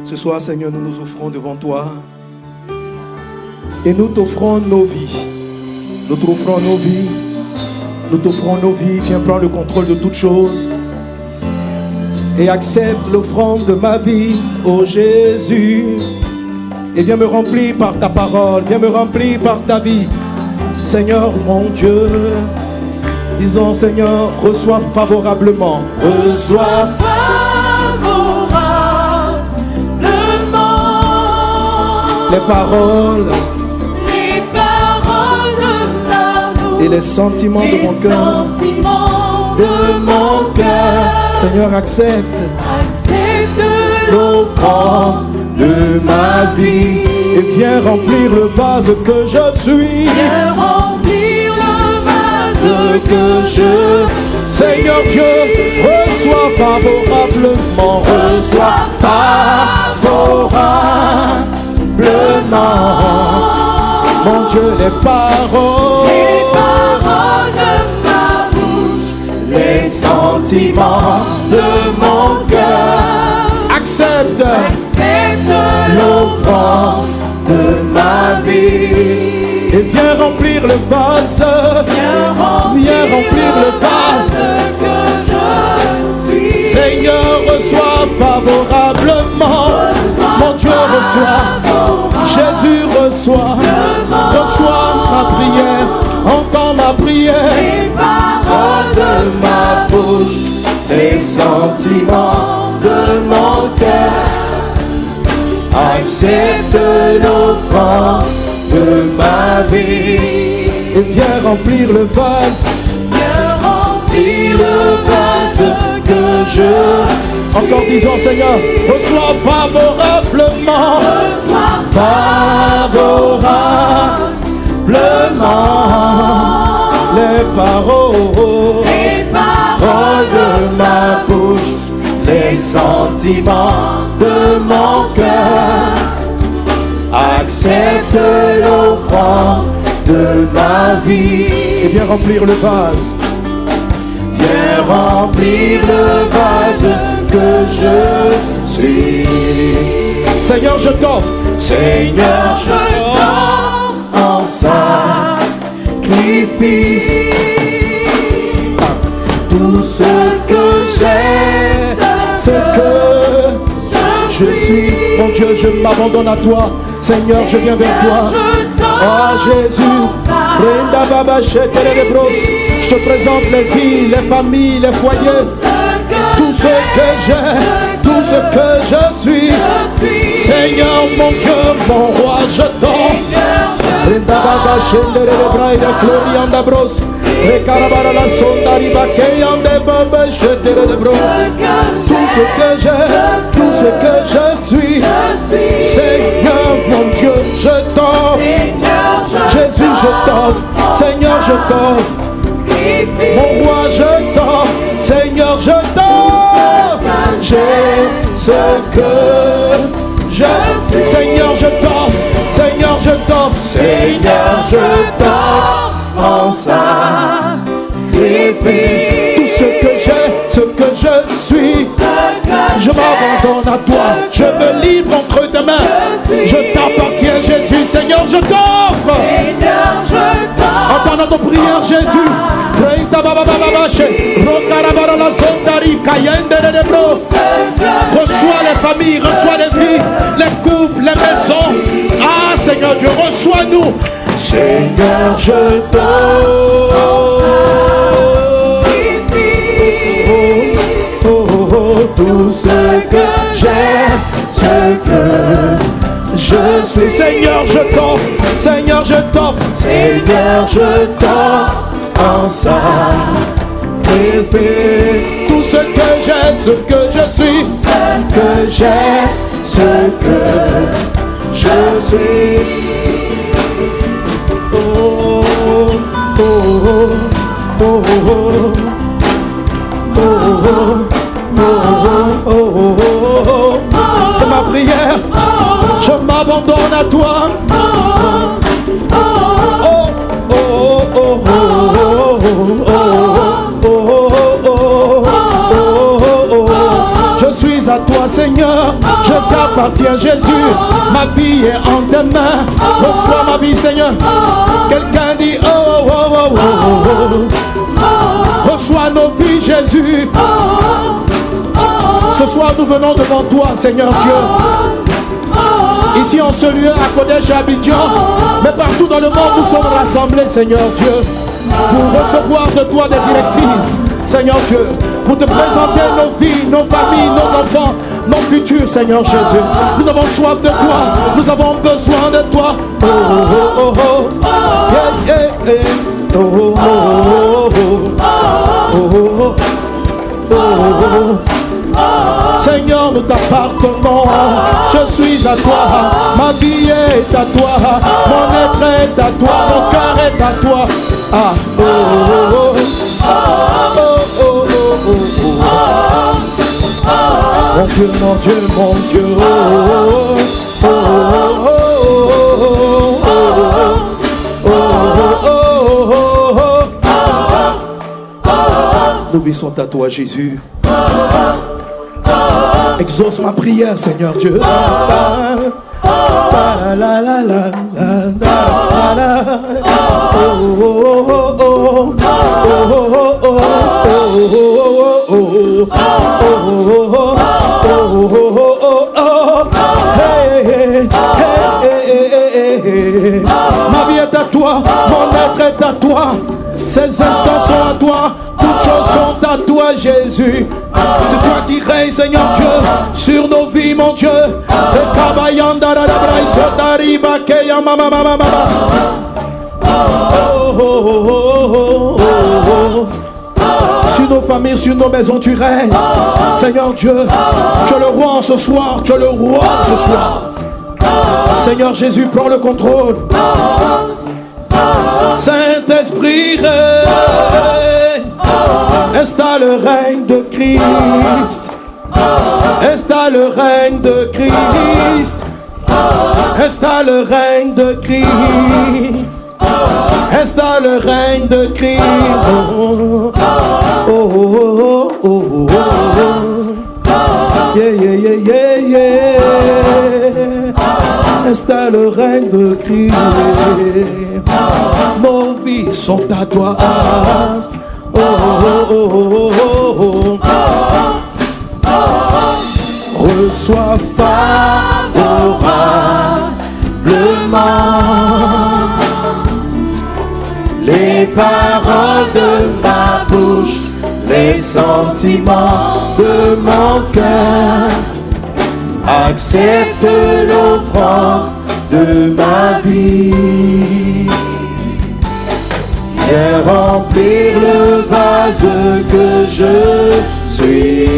Ce soir, Seigneur, nous nous offrons devant toi et nous t'offrons nos vies. Nous t'offrons nos vies. Nous t'offrons nos vies. Viens prendre le contrôle de toutes choses et accepte l'offrande de ma vie, ô Jésus. Et viens me remplir par ta parole. Viens me remplir par ta vie. Seigneur, mon Dieu, disons, Seigneur, reçois favorablement. Reçois les paroles et les sentiments de mon cœur. Seigneur, accepte l'offrande de ma vie et viens remplir le vase que je suis. Viens remplir le vase que je. Seigneur Dieu, reçois favorablement, reçois favorablement. Mon Dieu, les paroles de ma bouche, les sentiments de mon cœur. Accepte l'offrande de ma vie et viens remplir le vase. Viens remplir le vase que je suis. Seigneur, reçois favorablement. Mon Dieu, reçois. Jésus, reçois ma prière, entends ma prière. Les paroles de ma bouche, les sentiments de mon cœur. Accepte l'offrande de ma vie et viens remplir le vase. Viens remplir le vase que je. Encore disons, Seigneur, reçois favorablement. Les paroles de ma bouche, les sentiments de mon cœur. Accepte l'offrande de ma vie et viens remplir le vase. Viens remplir le vase que je suis. Seigneur, je t'offre. Seigneur, je t'offre en sacrifice tout ce que j'ai, ce que je suis. Mon Dieu, je m'abandonne à toi. Seigneur, je viens vers toi. Oh Jésus, je te présente les vies, les familles, les foyers, tout ce que j'ai, tout ce que je suis. Seigneur, mon Dieu, mon roi, je t'offre. Tout ce que j'ai, tout ce que je suis. Seigneur, mon Dieu, je t'offre. Jésus, je t'offre. Seigneur, je t'offre. Mon roi, je t'offre. Seigneur, je t'offre. J'ai ce que je suis. Seigneur, je t'offre. Seigneur, je t'offre. Seigneur, je t'offre en sacrifice. Tout ce que j'ai, ce que je suis. Je m'abandonne à toi. Je me livre entre tes mains. Je t'appartiens, Jésus. Seigneur, je t'offre. Seigneur, je t'offre. Entends notre prière, Jésus. Reçois les familles, reçois les vies, les couples, les maisons. Ah Seigneur Dieu, reçois-nous. Seigneur, je t'offre. Tout ce que j'ai, ce que je suis. Seigneur, je t'offre. Seigneur, je t'offre. Seigneur, je t'offre en sacrifice. Tout ce que j'ai, ce que je suis. Ce que j'ai, ce que je suis. Oh, oh, oh, oh, oh, oh. C'est ma prière. Je m'abandonne à toi. Je suis à toi, Seigneur. Je t'appartiens, Jésus. Ma vie est en tes mains. Reçois ma vie, Seigneur. Quelqu'un dit oh, oh, oh, oh, oh, oh. Reçois nos vies, Jésus. Ce soir, nous venons devant toi, Seigneur Dieu. Ici en ce lieu, à Kodesh et à Abidjan, mais partout dans le monde, nous sommes rassemblés, Seigneur Dieu, pour recevoir de toi des directives, Seigneur Dieu, pour te présenter nos vies, nos familles, nos enfants, nos futurs, Seigneur Jésus. Nous avons soif de toi, nous avons besoin de toi. Oh, oh, oh, oh. Yeah, yeah, yeah. Oh, oh, oh, oh, oh, oh, oh, oh. Seigneur, nous t'appartenons. Je suis à toi. Ma vie est à toi. Mon être est à toi. Mon cœur est à toi. Ah, oh, oh, oh, oh, oh, oh, oh, oh. Mon Dieu, mon Dieu, mon Dieu. Oh, oh, oh, oh, oh. Nos vies sont à toi, Jésus. Exauce ma prière, Seigneur Dieu. Ma vie est à toi, mon être est à toi. Ces instants sont à toi, toutes choses sont à toi, Jésus. C'est toi qui règnes, Seigneur Dieu, sur nos vies, mon Dieu. Sur nos familles, sur nos maisons, tu règnes, Seigneur Dieu. Tu es le roi en ce soir, tu es le roi en ce soir. Seigneur Jésus, prends le contrôle. Saint-Esprit règne, installe le règne de Christ, installe le règne de Christ, installe le règne de Christ, installe le règne de Christ. Oh, oh, oh, oh, oh, oh. Yeah, yeah, yeah, yeah, yeah. Installe le règne de Christ. Nos vies sont à toi. Oh, oh, oh, oh, oh, oh. Reçois favorablement les paroles de ma bouche, les sentiments de mon cœur. Accepte l'offrande de ma vie. Viens remplir le vase que je suis.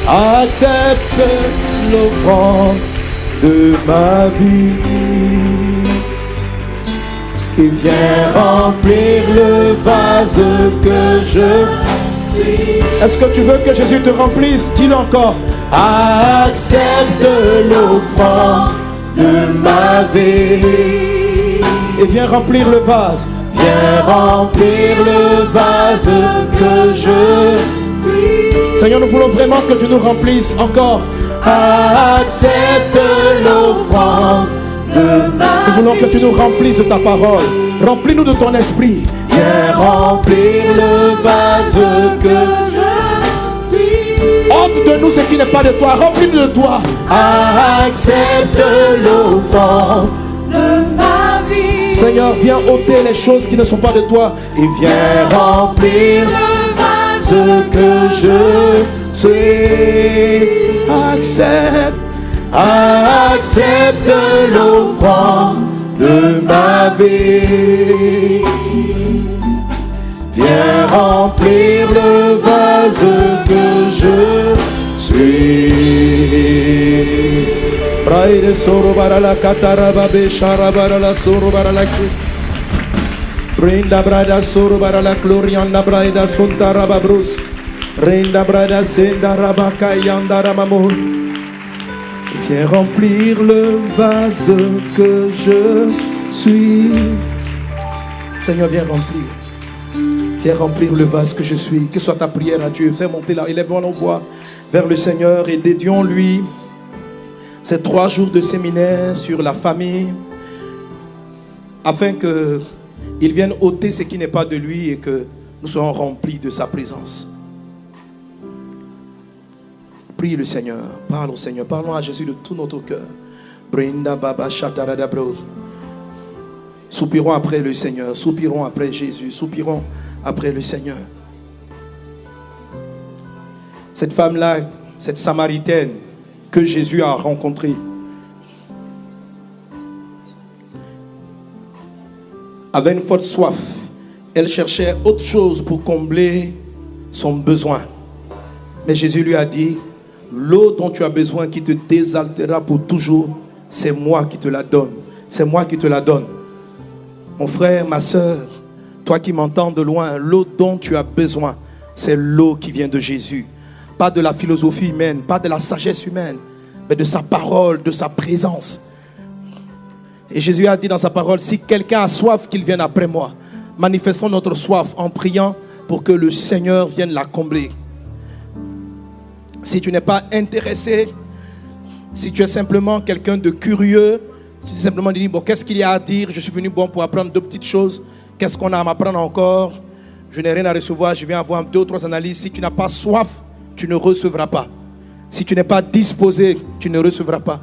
Accepte l'offrande de ma vie. Et viens remplir le vase que je suis. Est-ce que tu veux que Jésus te remplisse? Dis-le encore. Accepte l'offrande de ma vie. Et viens remplir le vase. Viens remplir le vase que je suis. Seigneur, nous voulons vraiment que tu nous remplisses encore. Accepte l'offrande de ma vie. Nous voulons que tu nous remplisses de ta parole. Remplis-nous de ton esprit. Viens remplir le vase que je suis. Ôte de nous ce qui n'est pas de toi. Remplis-nous de toi. Accepte l'offrande de ma vie. Seigneur, viens ôter les choses qui ne sont pas de toi. Et viens remplir le vase que je suis. Accepte, accepte l'offrande de ma vie. Viens remplir le vase que je suis. Braide soro barala kataraba be sharabara la soro barala ki. Brinda brada soro barala glorianda braida suntaraba brus. Rinda brada senda rabaka yanda ramamon. Viens remplir le vase que je suis. Seigneur, viens remplir. Viens remplir le vase que je suis. Que soit ta prière à Dieu. Fais monter là. Élèvons nos voix vers le Seigneur et dédions-lui ces 3 jours de séminaire sur la famille, afin qu'il vienne ôter ce qui n'est pas de lui et que nous soyons remplis de sa présence. Prie le Seigneur. Parle au Seigneur. Parlons à Jésus de tout notre cœur. Soupirons après le Seigneur. Soupirons après Jésus. Soupirons après le Seigneur. Cette femme-là, cette Samaritaine que Jésus a rencontrée, avait une forte soif. Elle cherchait autre chose pour combler son besoin. Mais Jésus lui a dit, l'eau dont tu as besoin qui te désaltérera pour toujours, c'est moi qui te la donne. C'est moi qui te la donne. Mon frère, ma soeur, toi qui m'entends de loin, l'eau dont tu as besoin, c'est l'eau qui vient de Jésus. Pas de la philosophie humaine, pas de la sagesse humaine, mais de sa parole, de sa présence. Et Jésus a dit dans sa parole, si quelqu'un a soif, qu'il vienne après moi. Manifestons notre soif en priant pour que le Seigneur vienne la combler. Si tu n'es pas intéressé, si tu es simplement quelqu'un de curieux, si tu simplement dis, bon, qu'est-ce qu'il y a à dire? Je suis venu pour apprendre 2 petites choses. Qu'est-ce qu'on a à m'apprendre encore? Je n'ai rien à recevoir, je viens avoir 2 ou 3 analyses. Si tu n'as pas soif, tu ne recevras pas. Si tu n'es pas disposé, tu ne recevras pas.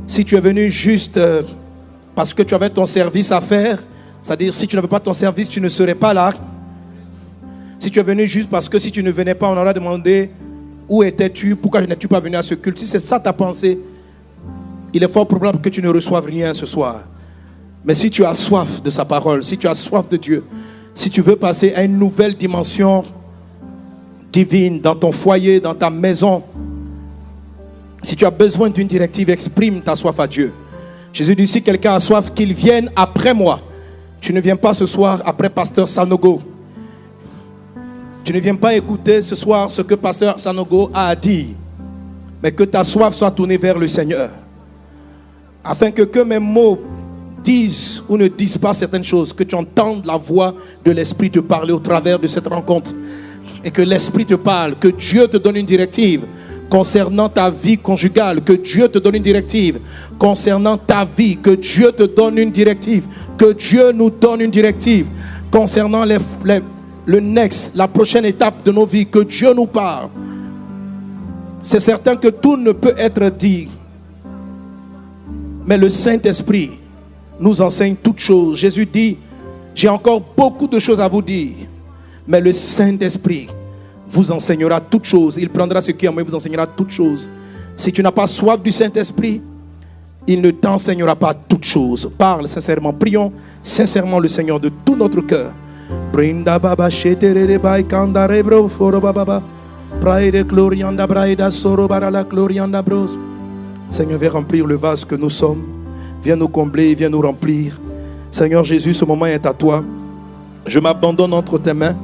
Si tu es venu juste parce que tu avais ton service à faire, c'est-à-dire si tu n'avais pas ton service, tu ne serais pas là. Si tu es venu juste parce que si tu ne venais pas, on aurait demandé où étais-tu, pourquoi n'es-tu pas venu à ce culte. Si c'est ça ta pensée, il est fort probable que tu ne reçoives rien ce soir. Mais si tu as soif de sa parole, si tu as soif de Dieu, si tu veux passer à une nouvelle dimension divine dans ton foyer, dans ta maison, si tu as besoin d'une directive, exprime ta soif à Dieu. Jésus dit, si quelqu'un a soif, qu'il vienne après moi. Tu ne viens pas ce soir après Pasteur Sanogo. Tu ne viens pas écouter ce soir ce que Pasteur Sanogo a à dire. Mais que ta soif soit tournée vers le Seigneur. Afin que mes mots disent ou ne disent pas certaines choses. Que tu entendes la voix de l'Esprit te parler au travers de cette rencontre. Et que l'Esprit te parle. Que Dieu te donne une directive concernant ta vie conjugale, que Dieu te donne une directive concernant ta vie, que Dieu te donne une directive, que Dieu nous donne une directive concernant le next, la prochaine étape de nos vies, que Dieu nous parle. C'est certain que tout ne peut être dit, mais le Saint-Esprit nous enseigne toutes choses. Jésus dit, j'ai encore beaucoup de choses à vous dire, mais le Saint-Esprit vous enseignera toutes choses. Il prendra ce qui est en moi et vous enseignera toutes choses. Si tu n'as pas soif du Saint-Esprit, il ne t'enseignera pas toutes choses. Parle sincèrement. Prions sincèrement le Seigneur de tout notre cœur. Seigneur, viens remplir le vase que nous sommes. Viens nous combler, viens nous remplir. Seigneur Jésus, ce moment est à toi. Je m'abandonne entre tes mains.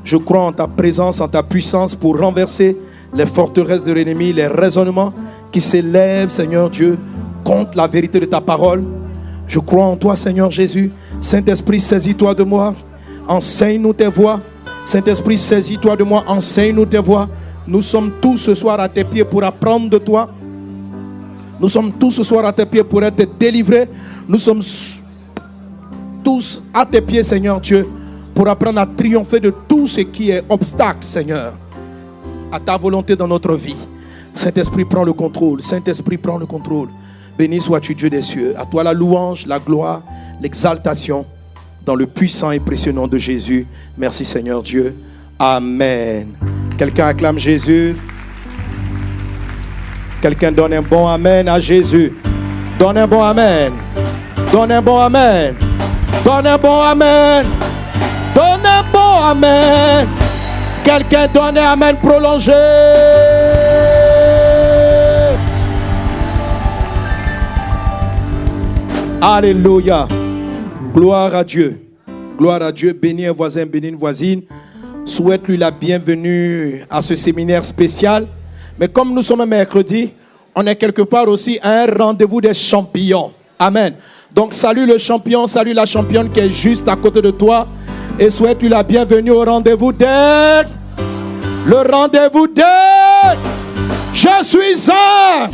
Je crois en ta présence, en ta puissance pour renverser les forteresses de l'ennemi, les raisonnements qui s'élèvent, Seigneur Dieu, contre la vérité de ta parole. Je crois en toi, Seigneur Jésus. Saint-Esprit, saisis-toi de moi. Enseigne-nous tes voies. Saint-Esprit, saisis-toi de moi. Enseigne-nous tes voies. Nous sommes tous ce soir à tes pieds pour apprendre de toi. Nous sommes tous ce soir à tes pieds pour être délivrés. Nous sommes tous à tes pieds, Seigneur Dieu, pour apprendre à triompher de tout ce qui est obstacle, Seigneur, à ta volonté dans notre vie. Saint-Esprit, prends le contrôle. Saint-Esprit, prends le contrôle. Béni sois-tu, Dieu des cieux. À toi la louange, la gloire, l'exaltation, dans le puissant et précieux nom de Jésus. Merci, Seigneur Dieu. Amen. Quelqu'un acclame Jésus. Quelqu'un donne un bon amen à Jésus. Donne un bon amen. Donne un bon amen. Donne un bon amen. Donne un bon amen. Quelqu'un donne un amen prolongé. Alléluia. Gloire à Dieu. Gloire à Dieu. Bénis un voisin, bénis une voisine. Souhaite-lui la bienvenue à ce séminaire spécial. Mais comme nous sommes un mercredi, on est quelque part aussi à un rendez-vous des champions. Amen. Donc salue le champion, salue la championne qui est juste à côté de toi. et souhaite-lui la bienvenue au rendez-vous d'air. Le rendez-vous d'air. Je suis un.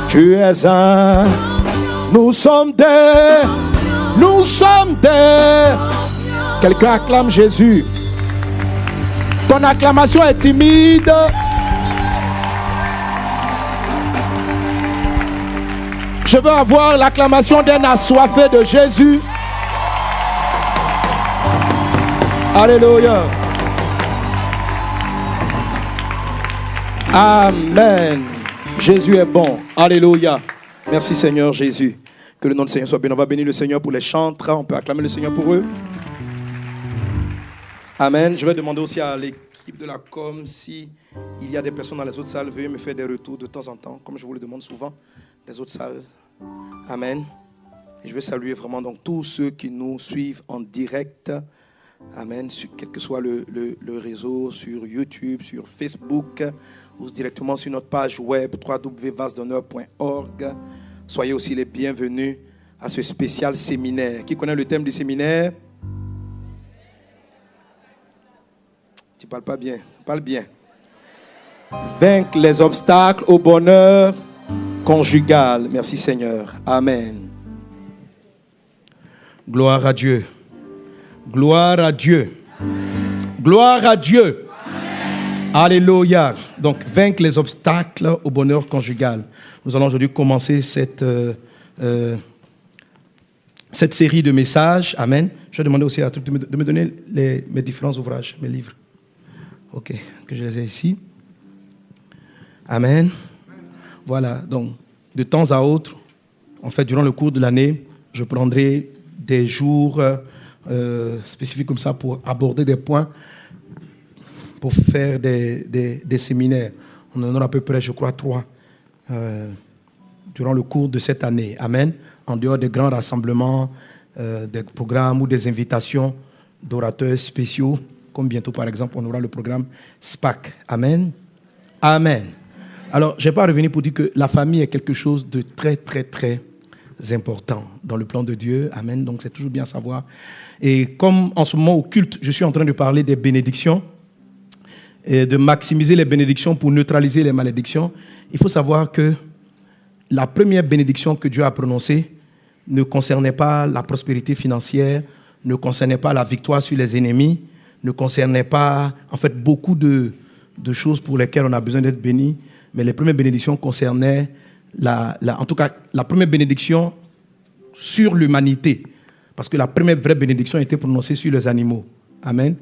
Tu es un. Nous sommes des. Nous sommes des. Quelqu'un acclame Jésus. Ton acclamation est timide. Je veux avoir l'acclamation d'un assoiffé de Jésus. Alléluia. Amen. Jésus est bon. Alléluia. Merci Seigneur Jésus. Que le nom du Seigneur soit béni. On va bénir le Seigneur pour les chantres. On peut acclamer le Seigneur pour eux. Amen. Je vais demander aussi à l'équipe de la com si il y a des personnes dans les autres salles. Veuillez me faire des retours de temps en temps, comme je vous le demande souvent, des autres salles. Amen. Et je veux saluer vraiment donc tous ceux qui nous suivent en direct. Amen. Quel que soit le réseau, sur YouTube, sur Facebook, ou directement sur notre page web www.vasdonneur.org. Soyez aussi les bienvenus à ce spécial séminaire. Qui connaît le thème du séminaire? Tu parles pas bien. Parle bien. Vaincre les obstacles au bonheur conjugal. Merci Seigneur. Amen. Gloire à Dieu. Gloire à Dieu. Gloire à Dieu. Amen. Alléluia. Donc, vaincre les obstacles au bonheur conjugal. Nous allons aujourd'hui commencer cette série de messages. Amen. Je vais demander aussi à tous de me donner mes différents ouvrages, mes livres. Ok, que je les ai ici. Amen. Voilà, donc, de temps à autre, en fait, durant le cours de l'année, je prendrai des jours spécifiques comme ça pour aborder des points, pour faire des séminaires. On en aura à peu près, je crois, 3 durant le cours de cette année. Amen. En dehors des grands rassemblements, des programmes ou des invitations d'orateurs spéciaux, comme bientôt, par exemple, on aura le programme SPAC. Amen. Amen. Alors, je ne vais pas revenir pour dire que la famille est quelque chose de très, très, très important dans le plan de Dieu. Amen. Donc, c'est toujours bien à savoir. Et comme en ce moment au culte, je suis en train de parler des bénédictions et de maximiser les bénédictions pour neutraliser les malédictions, il faut savoir que la première bénédiction que Dieu a prononcée ne concernait pas la prospérité financière, ne concernait pas la victoire sur les ennemis, ne concernait pas, en fait, beaucoup de choses pour lesquelles on a besoin d'être béni. Mais les premières bénédictions concernaient, en tout cas, la première bénédiction sur l'humanité. Parce que la première vraie bénédiction a été prononcée sur les animaux. Amen.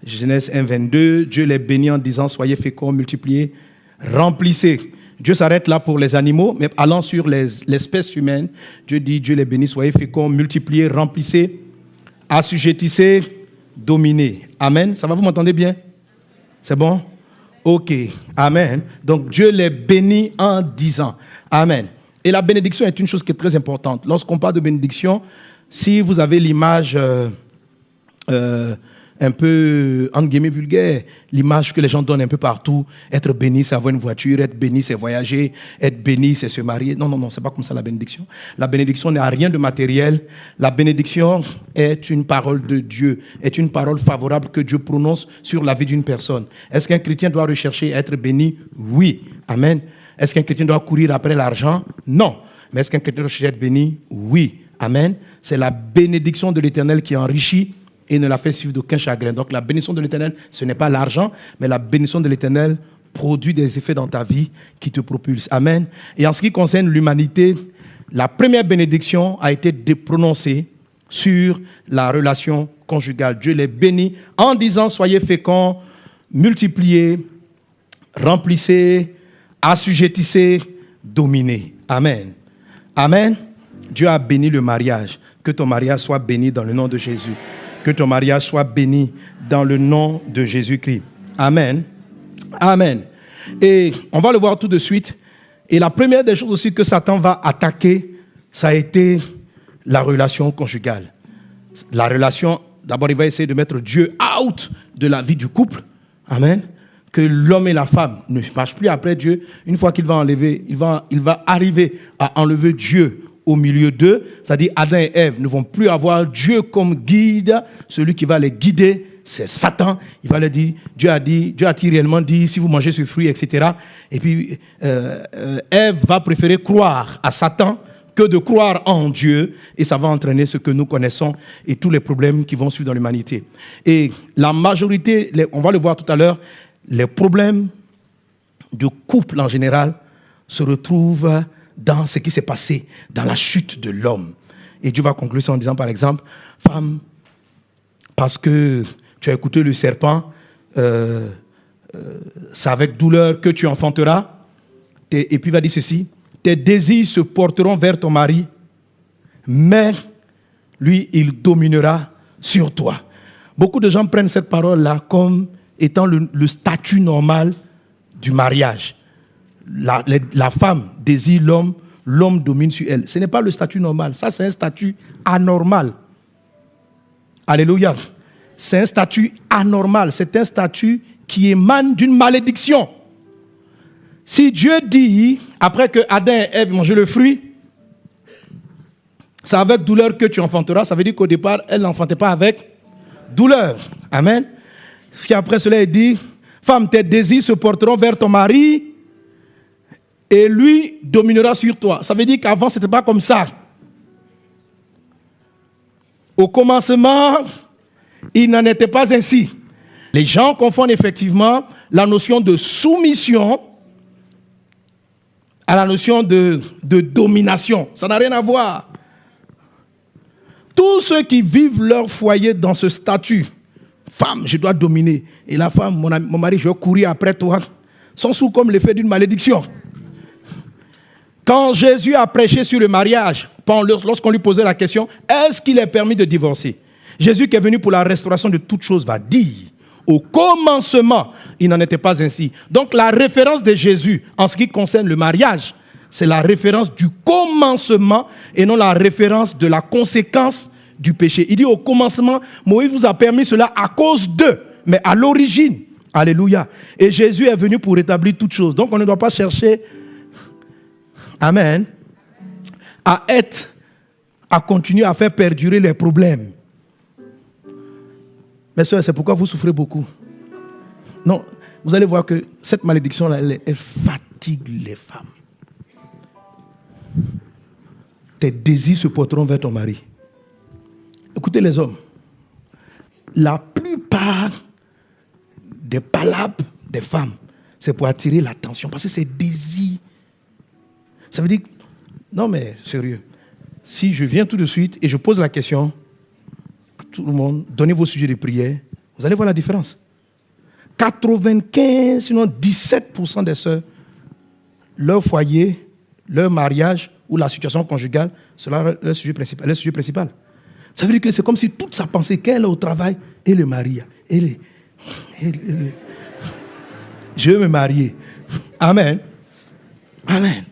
Genèse 1, 22, Dieu les bénit en disant, soyez féconds, multipliez, remplissez. Dieu s'arrête là pour les animaux, mais allant sur l'espèce humaine, Dieu dit, Dieu les bénit, soyez féconds, multipliez, remplissez, assujettissez, dominez. Amen. Ça va, vous m'entendez bien? C'est bon? Ok. Amen. Donc Dieu les bénit en disant. Amen. Et la bénédiction est une chose qui est très importante. Lorsqu'on parle de bénédiction, si vous avez l'image un peu, entre guillemets, vulgaire, l'image que les gens donnent un peu partout, être béni, c'est avoir une voiture, être béni, c'est voyager, être béni, c'est se marier. Non, non, non, c'est pas comme ça la bénédiction. La bénédiction n'a rien de matériel. La bénédiction est une parole de Dieu, est une parole favorable que Dieu prononce sur la vie d'une personne. Est-ce qu'un chrétien doit rechercher à être béni? Oui. Amen. Est-ce qu'un chrétien doit courir après l'argent? Non. Mais est-ce qu'un chrétien doit chercher à être béni? Oui. Amen. C'est la bénédiction de l'Éternel qui enrichit et ne la fait suivre d'aucun chagrin. Donc la bénédiction de l'Éternel, ce n'est pas l'argent, mais la bénédiction de l'Éternel produit des effets dans ta vie qui te propulsent. Amen. Et en ce qui concerne l'humanité, la première bénédiction a été prononcée sur la relation conjugale. Dieu les bénit en disant, soyez féconds, multipliez, remplissez, assujettissez, dominez. Amen. Amen. Dieu a béni le mariage. Que ton mariage soit béni dans le nom de Jésus. Que ton mariage soit béni dans le nom de Jésus-Christ. Amen. Amen. Et on va le voir tout de suite. Et la première des choses aussi que Satan va attaquer, ça a été la relation conjugale. La relation, d'abord il va essayer de mettre Dieu out de la vie du couple. Amen. Que l'homme et la femme ne marchent plus après Dieu. Une fois qu'il va enlever, il va arriver à enlever Dieu au milieu d'eux, c'est-à-dire Adam et Ève ne vont plus avoir Dieu comme guide, celui qui va les guider, c'est Satan. Il va leur dire, Dieu a-t-il réellement dit, si vous mangez ce fruit, etc. Et puis, Ève va préférer croire à Satan que de croire en Dieu, et ça va entraîner ce que nous connaissons et tous les problèmes qui vont suivre dans l'humanité. Et la majorité, on va le voir tout à l'heure, les problèmes de couple en général se retrouvent dans ce qui s'est passé, dans la chute de l'homme. Et Dieu va conclure ça en disant, par exemple, femme, parce que tu as écouté le serpent, c'est avec douleur que tu enfanteras. Et puis il va dire ceci, tes désirs se porteront vers ton mari, mais lui, il dominera sur toi. Beaucoup de gens prennent cette parole-là comme étant le statut normal du mariage. La femme désire l'homme, l'homme domine sur elle. Ce n'est pas le statut normal, ça c'est un statut anormal. Alléluia. C'est un statut anormal, c'est un statut qui émane d'une malédiction. Si Dieu dit, après que Adam et Ève mangent le fruit, c'est avec douleur que tu enfanteras, ça veut dire qu'au départ, elle n'enfantait pas avec douleur. Amen. Puis après cela, il dit, femme, tes désirs se porteront vers ton mari et lui dominera sur toi. Ça veut dire qu'avant, ce n'était pas comme ça. Au commencement, il n'en était pas ainsi. Les gens confondent effectivement la notion de soumission à la notion de domination. Ça n'a rien à voir. Tous ceux qui vivent leur foyer dans ce statut, femme, je dois dominer, et la femme, mon mari, je vais courir après toi, sont sous comme l'effet d'une malédiction. Quand Jésus a prêché sur le mariage, lorsqu'on lui posait la question, est-ce qu'il est permis de divorcer? Jésus qui est venu pour la restauration de toutes choses va dire, au commencement, il n'en était pas ainsi. Donc la référence de Jésus en ce qui concerne le mariage, c'est la référence du commencement et non la référence de la conséquence du péché. Il dit au commencement, Moïse vous a permis cela à cause d'eux, mais à l'origine. Alléluia. Et Jésus est venu pour rétablir toutes choses. Donc on ne doit pas chercher, amen, à continuer à faire perdurer les problèmes. Mes soeurs, c'est pourquoi vous souffrez beaucoup. Non, vous allez voir que cette malédiction-là, elle fatigue les femmes. Tes désirs se porteront vers ton mari. Écoutez les hommes. La plupart des palabres des femmes, c'est pour attirer l'attention. Parce que c'est désir. Ça veut dire, non mais sérieux, si je viens tout de suite et je pose la question à tout le monde, donnez vos sujets de prière, vous allez voir la différence. 95, sinon 17% des sœurs, leur foyer, leur mariage ou la situation conjugale, c'est leur sujet principal. Ça veut dire que c'est comme si toute sa pensée qu'elle est au travail et le mari. Je veux me marier. Amen. Amen.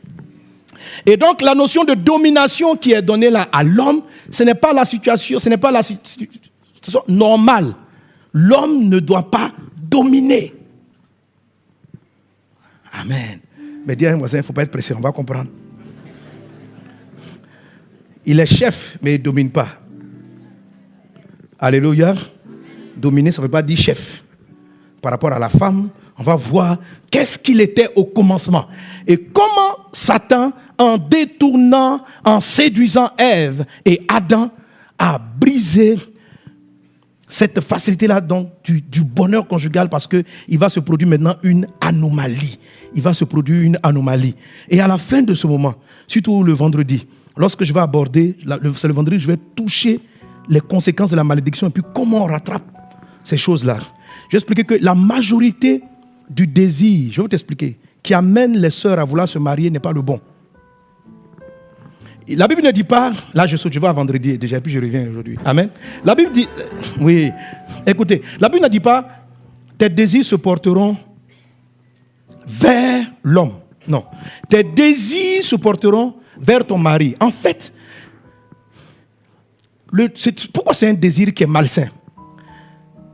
Et donc la notion de domination qui est donnée là à l'homme, ce n'est pas la situation, ce n'est pas la situation normale. L'homme ne doit pas dominer. Amen. Mais dis à un voisin, il ne faut pas être pressé, on va comprendre. Il est chef, mais il ne domine pas. Alléluia. Dominer, ça ne veut pas dire chef. Par rapport à la femme, on va voir qu'est-ce qu'il était au commencement. Et comment Satan, en détournant, en séduisant Ève et Adam, a brisé cette facilité-là donc du bonheur conjugal, parce qu'il va se produire maintenant une anomalie. Il va se produire une anomalie. Et à la fin de ce moment, surtout le vendredi, lorsque je vais aborder, c'est le vendredi, je vais toucher les conséquences de la malédiction et puis comment on rattrape ces choses-là. Je vais expliquer que la majorité du désir, je vais vous expliquer, qui amène les sœurs à vouloir se marier n'est pas le bon. La Bible ne dit pas, là je vais à vendredi déjà, puis je reviens aujourd'hui. Amen. La Bible dit, oui, écoutez, la Bible ne dit pas, tes désirs se porteront vers l'homme. Non. Tes désirs se porteront vers ton mari. En fait, pourquoi c'est un désir qui est malsain?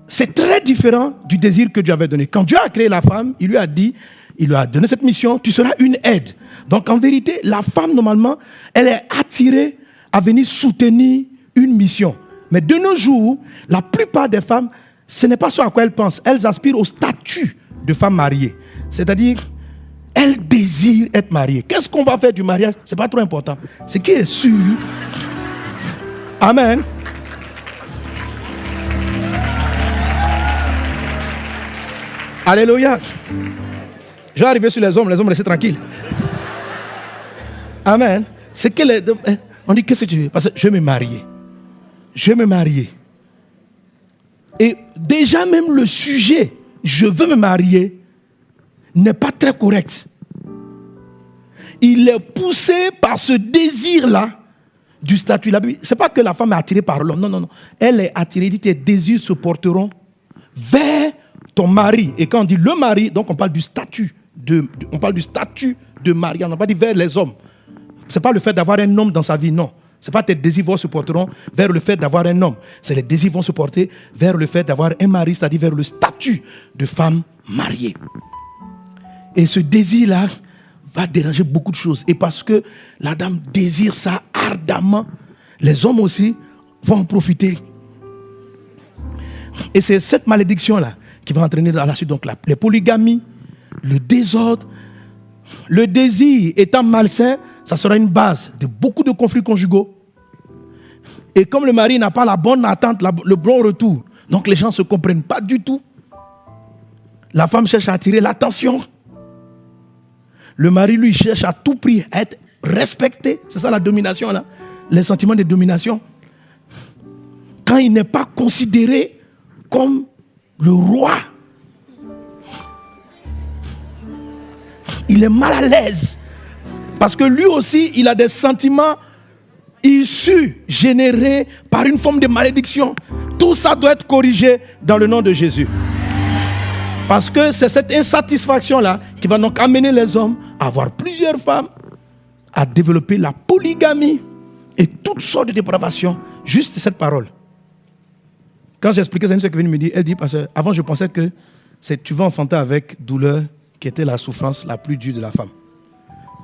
C'est très différent du désir que Dieu avait donné. Quand Dieu a créé la femme, il lui a dit, il lui a donné cette mission, tu seras une aide. Donc en vérité, la femme, normalement, elle est attirée à venir soutenir une mission. Mais de nos jours, la plupart des femmes, ce n'est pas ce à quoi elles pensent. Elles aspirent au statut de femme mariée. C'est-à-dire, elles désirent être mariées. Qu'est-ce qu'on va faire du mariage? Ce n'est pas trop important. Ce qui est sûr... Amen. Alléluia. Je vais arriver sur les hommes restez tranquilles. Amen. C'est que on dit qu'est-ce que tu veux? Parce que je vais me marier. Je vais me marier. Et déjà même le sujet, je veux me marier, n'est pas très correct. Il est poussé par ce désir-là du statut. Ce n'est pas que la femme est attirée par l'homme. Non. Elle est attirée. Il dit tes désirs se porteront vers ton mari. Et quand on dit le mari, donc on parle du statut de mari. On n'a pas dit vers les hommes. Ce n'est pas le fait d'avoir un homme dans sa vie, non. Ce n'est pas tes désirs vont se porteront vers le fait d'avoir un homme. C'est les désirs vont se porter vers le fait d'avoir un mari, c'est-à-dire vers le statut de femme mariée. Et ce désir-là va déranger beaucoup de choses. Et parce que la dame désire ça ardemment, les hommes aussi vont en profiter. Et c'est cette malédiction-là qui va entraîner dans la suite donc les polygamies, le désordre, le désir étant malsain, ça sera une base de beaucoup de conflits conjugaux. Et comme le mari n'a pas la bonne attente, le bon retour, donc les gens ne se comprennent pas du tout. La femme cherche à attirer l'attention. Le mari, lui, cherche à tout prix à être respecté. C'est ça la domination, là. Les sentiments de domination. Quand il n'est pas considéré comme le roi, il est mal à l'aise. Parce que lui aussi, il a des sentiments issus, générés par une forme de malédiction. Tout ça doit être corrigé dans le nom de Jésus. Parce que c'est cette insatisfaction-là qui va donc amener les hommes à avoir plusieurs femmes, à développer la polygamie et toutes sortes de dépravations. Juste cette parole. Quand j'ai expliqué ça, une soeur qui est venue me dire, elle dit, parce que avant je pensais que tu vas enfanter avec douleur qui était la souffrance la plus dure de la femme.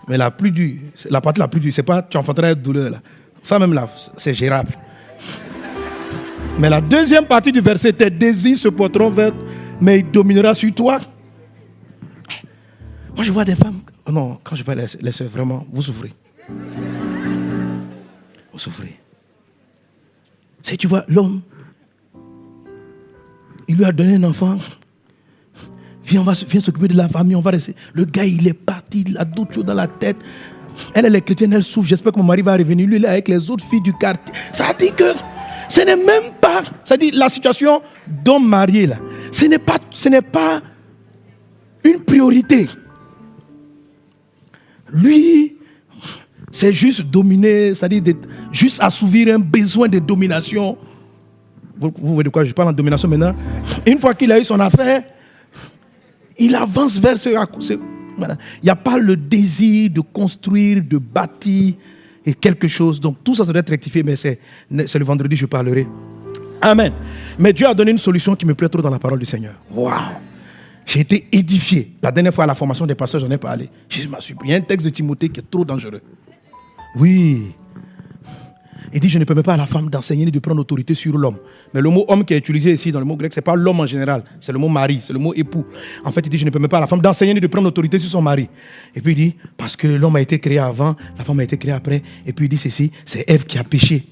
Mais la plus dure, la partie la plus dure, c'est pas tu enfanteras avec douleur là. Ça même là, c'est gérable. Mais la deuxième partie du verset, tes désirs se porteront vers, mais il dominera sur toi. Moi je vois des femmes, oh non, quand je vois les soeurs, vraiment, vous souffrez. Vous souffrez. C'est tu vois, l'homme, il lui a donné un enfant. Viens s'occuper de la famille, on va rester. Le gars, il est parti, il a d'autres choses dans la tête. Elle est chrétienne, elle souffre. J'espère que mon mari va revenir. Lui, il est avec les autres filles du quartier. Ça dit que ce n'est même pas, ça dit la situation d'homme marié là. Ce n'est pas une priorité. Lui, c'est juste dominer, c'est-à-dire juste assouvir un besoin de domination. Vous voyez de quoi je parle en domination maintenant? Une fois qu'il a eu son affaire, il avance vers ce... Voilà. Il n'y a pas le désir de construire, de bâtir et quelque chose. Donc tout ça doit être rectifié, mais c'est le vendredi je parlerai. Amen. Mais Dieu a donné une solution qui me plaît trop dans la parole du Seigneur. Waouh! J'ai été édifié. La dernière fois à la formation des pasteurs, j'en ai parlé. Jésus m'a surpris. Il y a un texte de Timothée qui est trop dangereux. Oui. Il dit, je ne permets pas à la femme d'enseigner ni de prendre autorité sur l'homme. Mais le mot homme qui est utilisé ici dans le mot grec, ce n'est pas l'homme en général, c'est le mot mari, c'est le mot époux. En fait, il dit, je ne permets pas à la femme d'enseigner ni de prendre autorité sur son mari. Et puis il dit, parce que l'homme a été créé avant, la femme a été créée après. Et puis il dit ceci, c'est Ève qui a péché.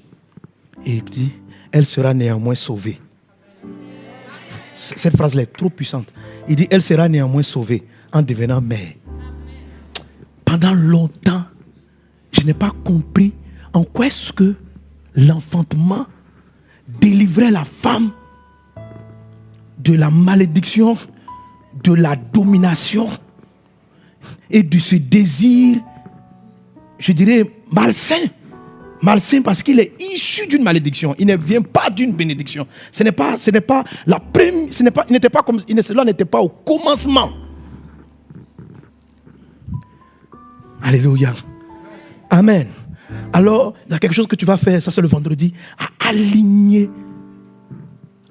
Et il dit, elle sera néanmoins sauvée. Cette phrase-là est trop puissante. Il dit, elle sera néanmoins sauvée en devenant mère. Pendant longtemps, je n'ai pas compris en quoi est-ce que l'enfantement délivrait la femme de la malédiction, de la domination et de ce désir, je dirais, malsain. Malsain parce qu'il est issu d'une malédiction. Il ne vient pas d'une bénédiction. Ce n'est pas la première, cela n'était pas au commencement. Alléluia. Amen. Alors, il y a quelque chose que tu vas faire, ça c'est le vendredi, à aligner,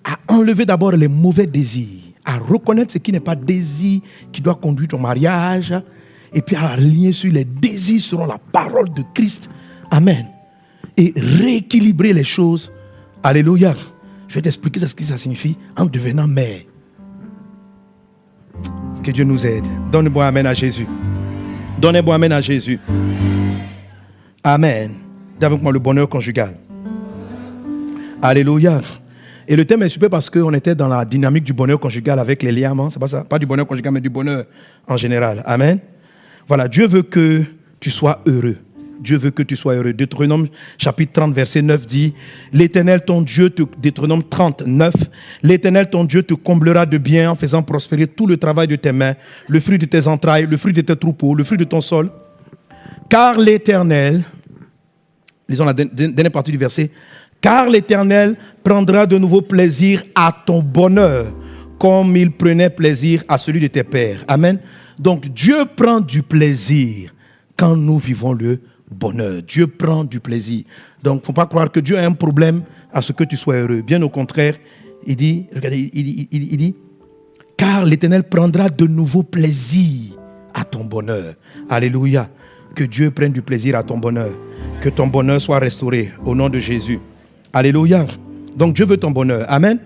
à enlever d'abord les mauvais désirs, à reconnaître ce qui n'est pas désir qui doit conduire ton mariage, et puis à aligner sur les désirs selon la parole de Christ. Amen. Et rééquilibrer les choses. Alléluia. Je vais t'expliquer ce que ça signifie en devenant mère. Que Dieu nous aide. Donne-moi amen à Jésus. Donnez-moi amen à Jésus. Amen. Dis avec moi le bonheur conjugal. Alléluia. Et le thème est super parce qu'on était dans la dynamique du bonheur conjugal avec les liaments. C'est pas ça, pas du bonheur conjugal, mais du bonheur en général. Amen. Voilà, Dieu veut que tu sois heureux. Dieu veut que tu sois heureux. Deutéronome chapitre 30, verset 9 dit, l'Éternel ton Dieu, Deutéronome 39, l'Éternel ton Dieu te comblera de bien en faisant prospérer tout le travail de tes mains, le fruit de tes entrailles, le fruit de tes troupeaux, le fruit de ton sol. Car l'Éternel, lisons la dernière partie du verset, car l'Éternel prendra de nouveau plaisir à ton bonheur, comme il prenait plaisir à celui de tes pères. Amen. Donc Dieu prend du plaisir quand nous vivons le bonheur. Dieu prend du plaisir. Donc il ne faut pas croire que Dieu a un problème à ce que tu sois heureux. Bien au contraire, il dit, regardez, il dit, car l'Éternel prendra de nouveau plaisir à ton bonheur. Alléluia. Que Dieu prenne du plaisir à ton bonheur. Que ton bonheur soit restauré au nom de Jésus. Alléluia. Donc Dieu veut ton bonheur. Amen.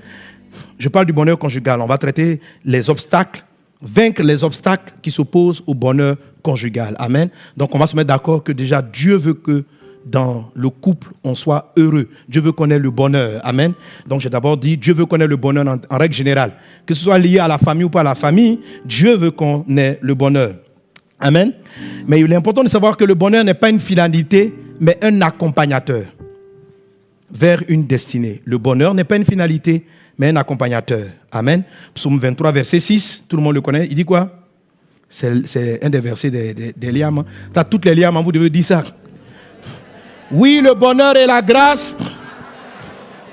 Je parle du bonheur conjugal. On va traiter les obstacles, vaincre les obstacles qui s'opposent au bonheur conjugal. Amen. Donc on va se mettre d'accord que déjà Dieu veut que dans le couple on soit heureux. Dieu veut qu'on ait le bonheur. Amen. Donc j'ai d'abord dit Dieu veut qu'on ait le bonheur en règle générale. Que ce soit lié à la famille ou pas à la famille, Dieu veut qu'on ait le bonheur. Amen. Mais il est important de savoir que le bonheur n'est pas une finalité, mais un accompagnateur vers une destinée. Le bonheur n'est pas une finalité, mais un accompagnateur. Amen. Psaume 23, verset 6, tout le monde le connaît. Il dit quoi? C'est un des versets des liamants. T'as toutes les liamants, vous devez dire ça. Oui, le bonheur et la grâce.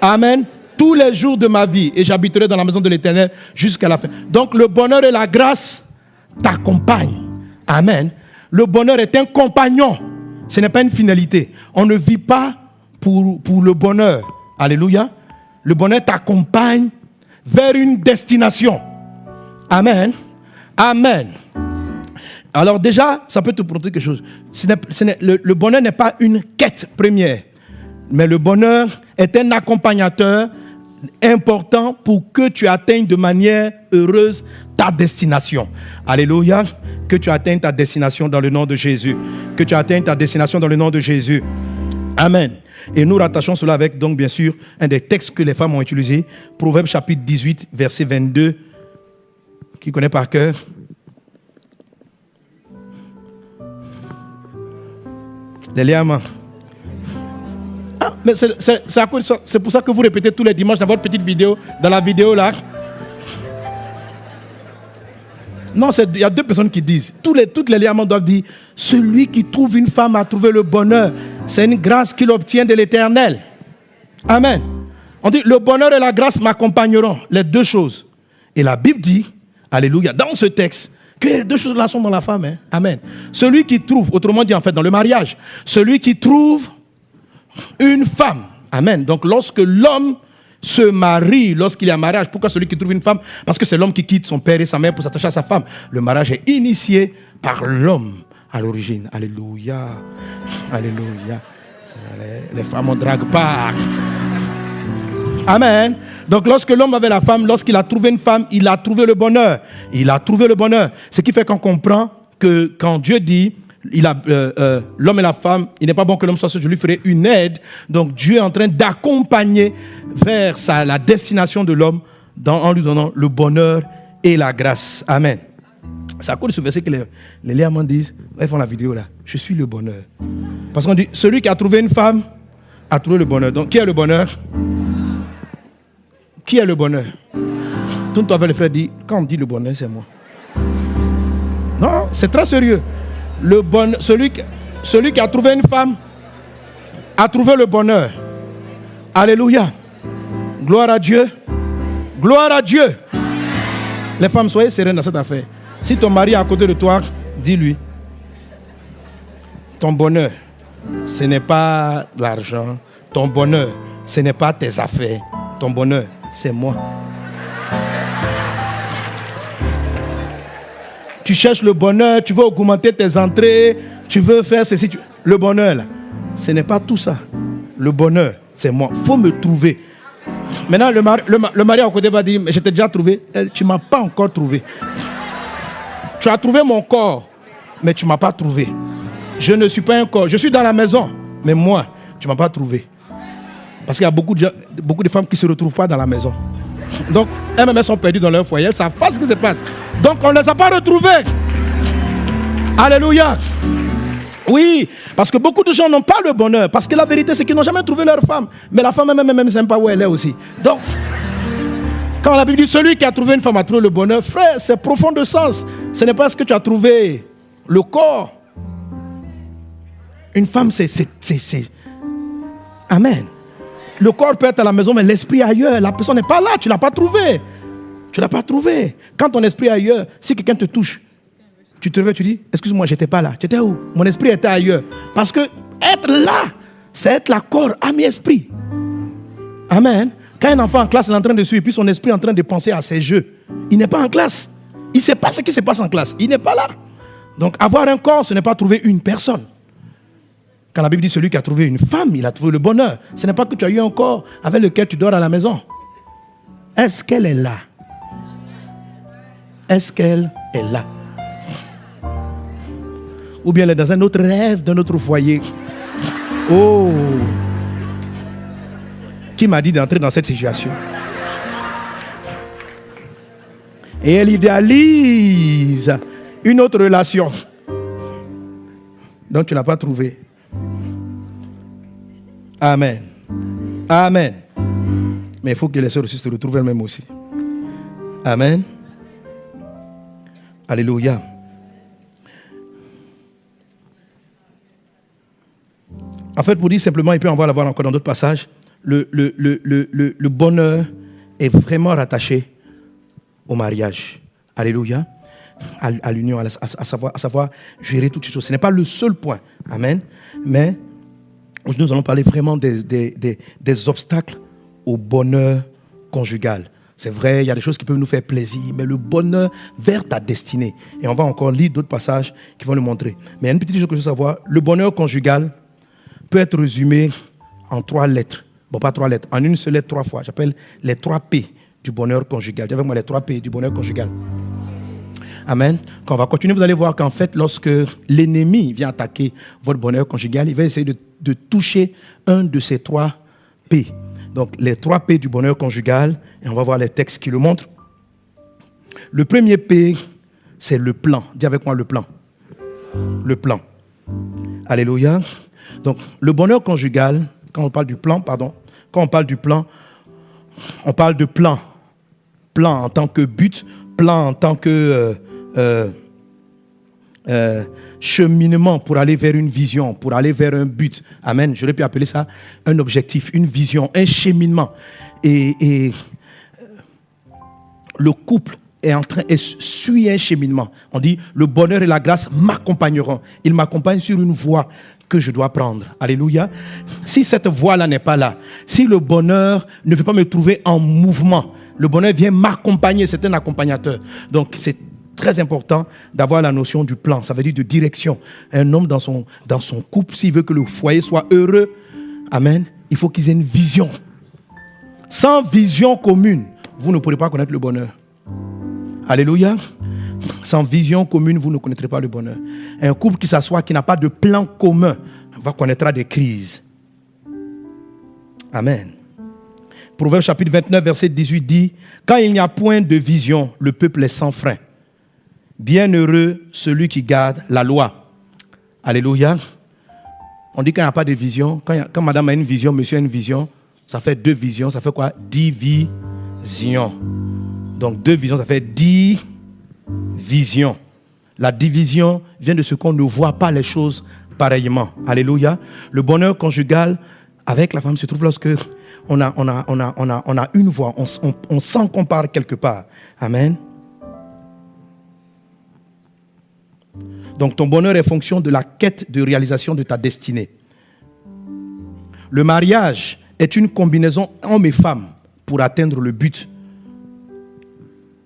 Amen. Tous les jours de ma vie, et j'habiterai dans la maison de l'Éternel jusqu'à la fin. Donc le bonheur et la grâce t'accompagnent. Amen. Le bonheur est un compagnon. Ce n'est pas une finalité. On ne vit pas pour le bonheur. Alléluia. Le bonheur t'accompagne vers une destination. Amen. Amen. Alors déjà, ça peut te prouver quelque chose. Le bonheur n'est pas une quête première, mais le bonheur est un accompagnateur important pour que tu atteignes de manière heureuse ta destination. Alléluia. Que tu atteignes ta destination dans le nom de Jésus. Que tu atteignes ta destination dans le nom de Jésus. Amen. Et nous rattachons cela avec, donc bien sûr, un des textes que les femmes ont utilisés. Proverbe chapitre 18, verset 22. Qui connaît par cœur? Les liamants. Ah, mais c'est pour ça que vous répétez tous les dimanches dans votre petite vidéo, dans la vidéo là. Non, il y a deux personnes qui disent. Toutes les liamants doivent dire, celui qui trouve une femme a trouvé le bonheur. C'est une grâce qu'il obtient de l'Éternel. Amen. On dit, le bonheur et la grâce m'accompagneront. Les deux choses. Et la Bible dit, alléluia, dans ce texte, que les deux choses là sont dans la femme. Hein? Amen. Celui qui trouve, autrement dit en fait dans le mariage, celui qui trouve une femme. Amen. Donc lorsque l'homme se marie, lorsqu'il y a mariage, pourquoi celui qui trouve une femme? Parce que c'est l'homme qui quitte son père et sa mère pour s'attacher à sa femme. Le mariage est initié par l'homme à l'origine. Alléluia. Alléluia. Les femmes on drague pas. Amen. Donc lorsque l'homme avait la femme, lorsqu'il a trouvé une femme, il a trouvé le bonheur. Il a trouvé le bonheur. Ce qui fait qu'on comprend que quand Dieu dit, l'homme et la femme, il n'est pas bon que l'homme soit seul, je lui ferai une aide. Donc Dieu est en train d'accompagner vers la destination de l'homme en lui donnant le bonheur et la grâce. Amen. C'est à cause de ce verset que les liamants disent, ils font la vidéo là, je suis le bonheur. Parce qu'on dit, celui qui a trouvé une femme a trouvé le bonheur. Donc qui est le bonheur? Qui est le bonheur? Tout le temps avec les frères dit, quand on dit le bonheur, c'est moi. Non, c'est très sérieux. Le bonheur, celui qui a trouvé une femme a trouvé le bonheur. Alléluia. Gloire à Dieu. Gloire à Dieu. Les femmes, soyez sereines dans cette affaire. Si ton mari est à côté de toi, dis-lui, ton bonheur, ce n'est pas l'argent. Ton bonheur, ce n'est pas tes affaires. Ton bonheur, c'est moi. Tu cherches le bonheur, tu veux augmenter tes entrées, tu veux faire ceci. Le bonheur, là, ce n'est pas tout ça. Le bonheur, c'est moi. Il faut me trouver. Maintenant, le mari à côté va dire, mais je t'ai déjà trouvé. Tu ne m'as pas encore trouvé. Tu as trouvé mon corps, mais tu ne m'as pas trouvé. Je ne suis pas un corps. Je suis dans la maison, mais moi, tu ne m'as pas trouvé. Parce qu'il y a beaucoup de femmes qui ne se retrouvent pas dans la maison. Donc, elles-mêmes sont perdues dans leur foyer. Elles savent pas ce qui se passe. Donc, on ne les a pas retrouvées. Alléluia. Oui, parce que beaucoup de gens n'ont pas le bonheur. Parce que la vérité, c'est qu'ils n'ont jamais trouvé leur femme. Mais la femme elle-même ne sait pas où elle est aussi. Donc, quand la Bible dit celui qui a trouvé une femme a trouvé le bonheur, frère, c'est profond de sens. Ce n'est pas ce que tu as trouvé, le corps. Une femme, c'est... Amen. Le corps peut être à la maison, mais l'esprit ailleurs. La personne n'est pas là, tu ne l'as pas trouvé. Tu ne l'as pas trouvé. Quand ton esprit est ailleurs, si quelqu'un te touche, tu te réveilles, tu dis, excuse-moi, je n'étais pas là. Tu étais où? Mon esprit était ailleurs. Parce que être là, c'est être l'accord à mes esprits. Amen. Quand un enfant en classe est en train de suivre, puis son esprit est en train de penser à ses jeux, il n'est pas en classe. Il ne sait pas ce qui se passe en classe. Il n'est pas là. Donc avoir un corps, ce n'est pas trouver une personne. Quand la Bible dit celui qui a trouvé une femme, il a trouvé le bonheur. Ce n'est pas que tu as eu un corps avec lequel tu dors à la maison. Est-ce qu'elle est là? Est-ce qu'elle est là? Ou bien elle est dans un autre rêve, d'un autre foyer. Oh! Qui m'a dit d'entrer dans cette situation? Et elle idéalise une autre relation. Donc tu n'as pas trouvé. Amen. Amen. Mais il faut que les sœurs aussi se retrouvent elles-mêmes aussi. Amen. Alléluia. En fait, pour dire simplement, et puis on va l'avoir encore dans d'autres passages, le bonheur est vraiment rattaché au mariage. Alléluia. À l'union, à savoir gérer toutes ces choses. Ce n'est pas le seul point. Amen. Mais nous allons parler vraiment des obstacles au bonheur conjugal. C'est vrai, il y a des choses qui peuvent nous faire plaisir, mais le bonheur vers ta destinée. Et on va encore lire d'autres passages qui vont le montrer. Mais il y a une petite chose que je veux savoir. Le bonheur conjugal peut être résumé en 3 lettres. Bon, pas 3 lettres, en une seule lettre 3 fois. J'appelle les 3 P du bonheur conjugal. Dis avec moi les 3 P du bonheur conjugal. Amen. Quand on va continuer, vous allez voir qu'en fait, lorsque l'ennemi vient attaquer votre bonheur conjugal, il va essayer de toucher un de ces 3 P. Donc, les 3 P du bonheur conjugal, et on va voir les textes qui le montrent. Le premier P, c'est le plan. Dis avec moi le plan. Le plan. Alléluia. Donc, le bonheur conjugal, quand on parle du plan, quand on parle du plan, on parle de plan. Plan en tant que but, plan en tant que cheminement pour aller vers une vision, pour aller vers un but. Amen. J'aurais pu appeler ça un objectif, une vision, un cheminement. Et le couple suit un cheminement. On dit, le bonheur et la grâce m'accompagneront. Ils m'accompagnent sur une voie que je dois prendre. Alléluia. Si cette voie-là n'est pas là, si le bonheur ne veut pas me trouver en mouvement, le bonheur vient m'accompagner, c'est un accompagnateur. Donc c'est très important d'avoir la notion du plan, ça veut dire de direction. Un homme dans son couple, s'il veut que le foyer soit heureux, amen, il faut qu'ils aient une vision. Sans vision commune, vous ne pourrez pas connaître le bonheur. Alléluia. Sans vision commune, vous ne connaîtrez pas le bonheur. Un couple qui s'assoit, qui n'a pas de plan commun, connaîtra des crises. Amen. Proverbe chapitre 29, verset 18 dit, « Quand il n'y a point de vision, le peuple est sans frein. Bienheureux celui qui garde la loi. » Alléluia. On dit qu'il n'y a pas de vision. Quand madame a une vision, monsieur a une vision, ça fait 2 visions. Ça fait quoi? Division. Donc 2 visions, ça fait 10 visions. La division vient de ce qu'on ne voit pas les choses pareillement. Alléluia. Le bonheur conjugal avec la femme se trouve lorsque on a une voix, on sent qu'on part quelque part. Amen. Donc ton bonheur est fonction de la quête de réalisation de ta destinée. Le mariage est une combinaison homme et femme pour atteindre le but.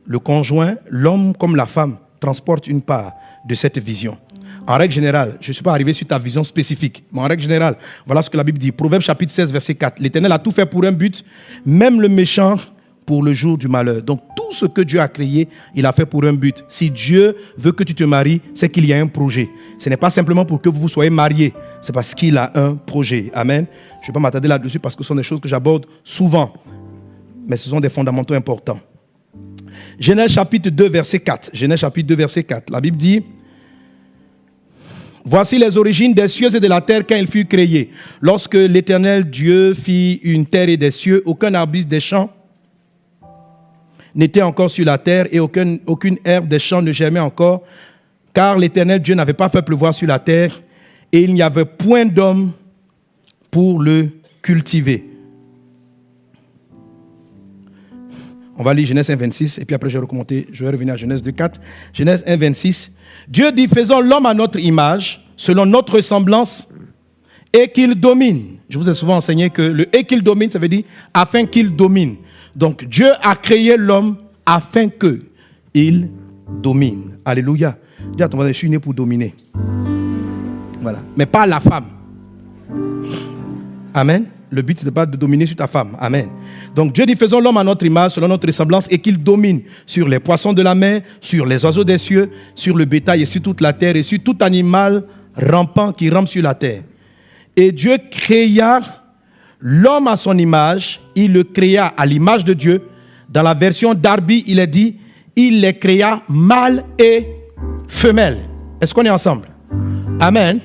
Le conjoint, l'homme comme la femme, transporte une part de cette vision. En règle générale, je ne suis pas arrivé sur ta vision spécifique, mais en règle générale, voilà ce que la Bible dit. Proverbe chapitre 16, verset 4. L'Éternel a tout fait pour un but, même le méchant pour le jour du malheur. Donc tout ce que Dieu a créé, il a fait pour un but. Si Dieu veut que tu te maries, c'est qu'il y a un projet. Ce n'est pas simplement pour que vous soyez mariés, c'est parce qu'il a un projet. Amen. Je ne vais pas m'attarder là-dessus parce que ce sont des choses que j'aborde souvent, mais ce sont des fondamentaux importants. Genèse chapitre 2, verset 4. Genèse chapitre 2, verset 4. La Bible dit: voici les origines des cieux et de la terre quand ils furent créés. Lorsque l'Éternel Dieu fit une terre et des cieux, aucun arbuste des champs n'était encore sur la terre et aucune herbe des champs ne germait encore, car l'Éternel Dieu n'avait pas fait pleuvoir sur la terre et il n'y avait point d'homme pour le cultiver. On va lire Genèse 1, 26 et puis après je vais revenir à Genèse 2, 4. Genèse 1, 26. Dieu dit: faisons l'homme à notre image, selon notre ressemblance, et qu'il domine. Je vous ai souvent enseigné que le « et qu'il domine », ça veut dire « afin qu'il domine ». Donc Dieu a créé l'homme afin qu'il domine. Alléluia. Dis à ton voisin: je suis né pour dominer. Voilà. Mais pas la femme. Amen. Le but, ce n'est pas de dominer sur ta femme. Amen. Donc Dieu dit: faisons l'homme à notre image, selon notre ressemblance, et qu'il domine sur les poissons de la mer, sur les oiseaux des cieux, sur le bétail et sur toute la terre, et sur tout animal rampant qui rampe sur la terre. Et Dieu créa l'homme à son image, il le créa à l'image de Dieu. Dans la version Darby, il est dit: il les créa mâle et femelle. Est-ce qu'on est ensemble? Amen.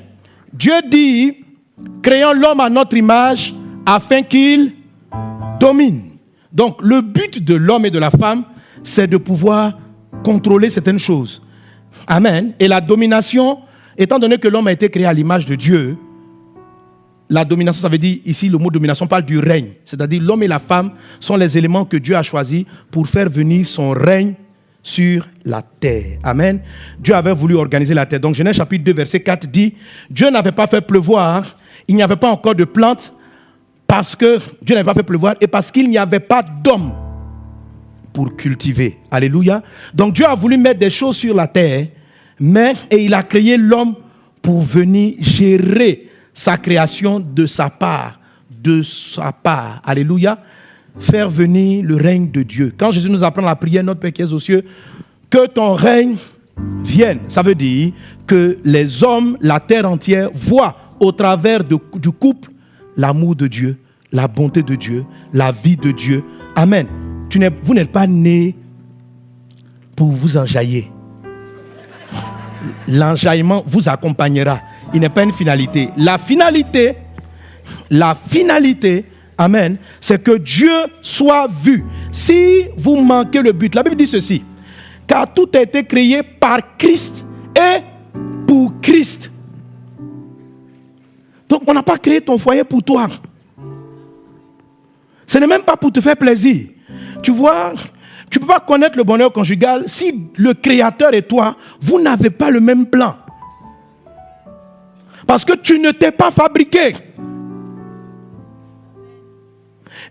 Dieu dit: créons l'homme à notre image, afin qu'il domine. Donc, le but de l'homme et de la femme, c'est de pouvoir contrôler certaines choses. Amen. Et la domination, étant donné que l'homme a été créé à l'image de Dieu, la domination, ça veut dire, ici, le mot domination parle du règne. C'est-à-dire, l'homme et la femme sont les éléments que Dieu a choisis pour faire venir son règne sur la terre. Amen. Dieu avait voulu organiser la terre. Donc, Genèse chapitre 2, verset 4 dit: Dieu n'avait pas fait pleuvoir, il n'y avait pas encore de plantes, parce que Dieu n'avait pas fait pleuvoir et parce qu'il n'y avait pas d'homme pour cultiver. Alléluia. Donc Dieu a voulu mettre des choses sur la terre, et il a créé l'homme pour venir gérer sa création de sa part. De sa part. Alléluia. Faire venir le règne de Dieu. Quand Jésus nous apprend la prière, notre Père qui es aux cieux, que ton règne vienne. Ça veut dire que les hommes, la terre entière, voient au travers du couple l'amour de Dieu, la bonté de Dieu, la vie de Dieu. Amen. Vous n'êtes pas nés pour vous enjailler. L'enjaillement vous accompagnera. Il n'est pas une finalité. La finalité, amen, c'est que Dieu soit vu. Si vous manquez le but, la Bible dit ceci: car tout a été créé par Christ et pour Christ. Donc, on n'a pas créé ton foyer pour toi. Ce n'est même pas pour te faire plaisir. Tu vois, tu ne peux pas connaître le bonheur conjugal si le Créateur et toi, vous n'avez pas le même plan. Parce que tu ne t'es pas fabriqué.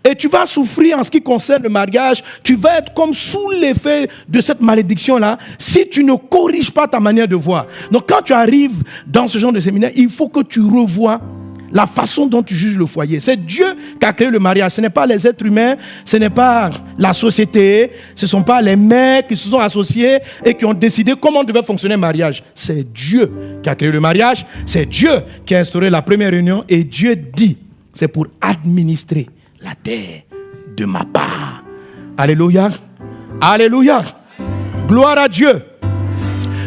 Et tu vas souffrir en ce qui concerne le mariage. Tu vas être comme sous l'effet de cette malédiction-là si tu ne corriges pas ta manière de voir. Donc quand tu arrives dans ce genre de séminaire, il faut que tu revoies la façon dont tu juges le foyer. C'est Dieu qui a créé le mariage. Ce n'est pas les êtres humains, ce n'est pas la société, ce ne sont pas les mères qui se sont associés et qui ont décidé comment devait fonctionner le mariage. C'est Dieu qui a créé le mariage. C'est Dieu qui a instauré la première réunion. Et Dieu dit, c'est pour administrer la terre de ma part. Alléluia. Alléluia. Gloire à Dieu.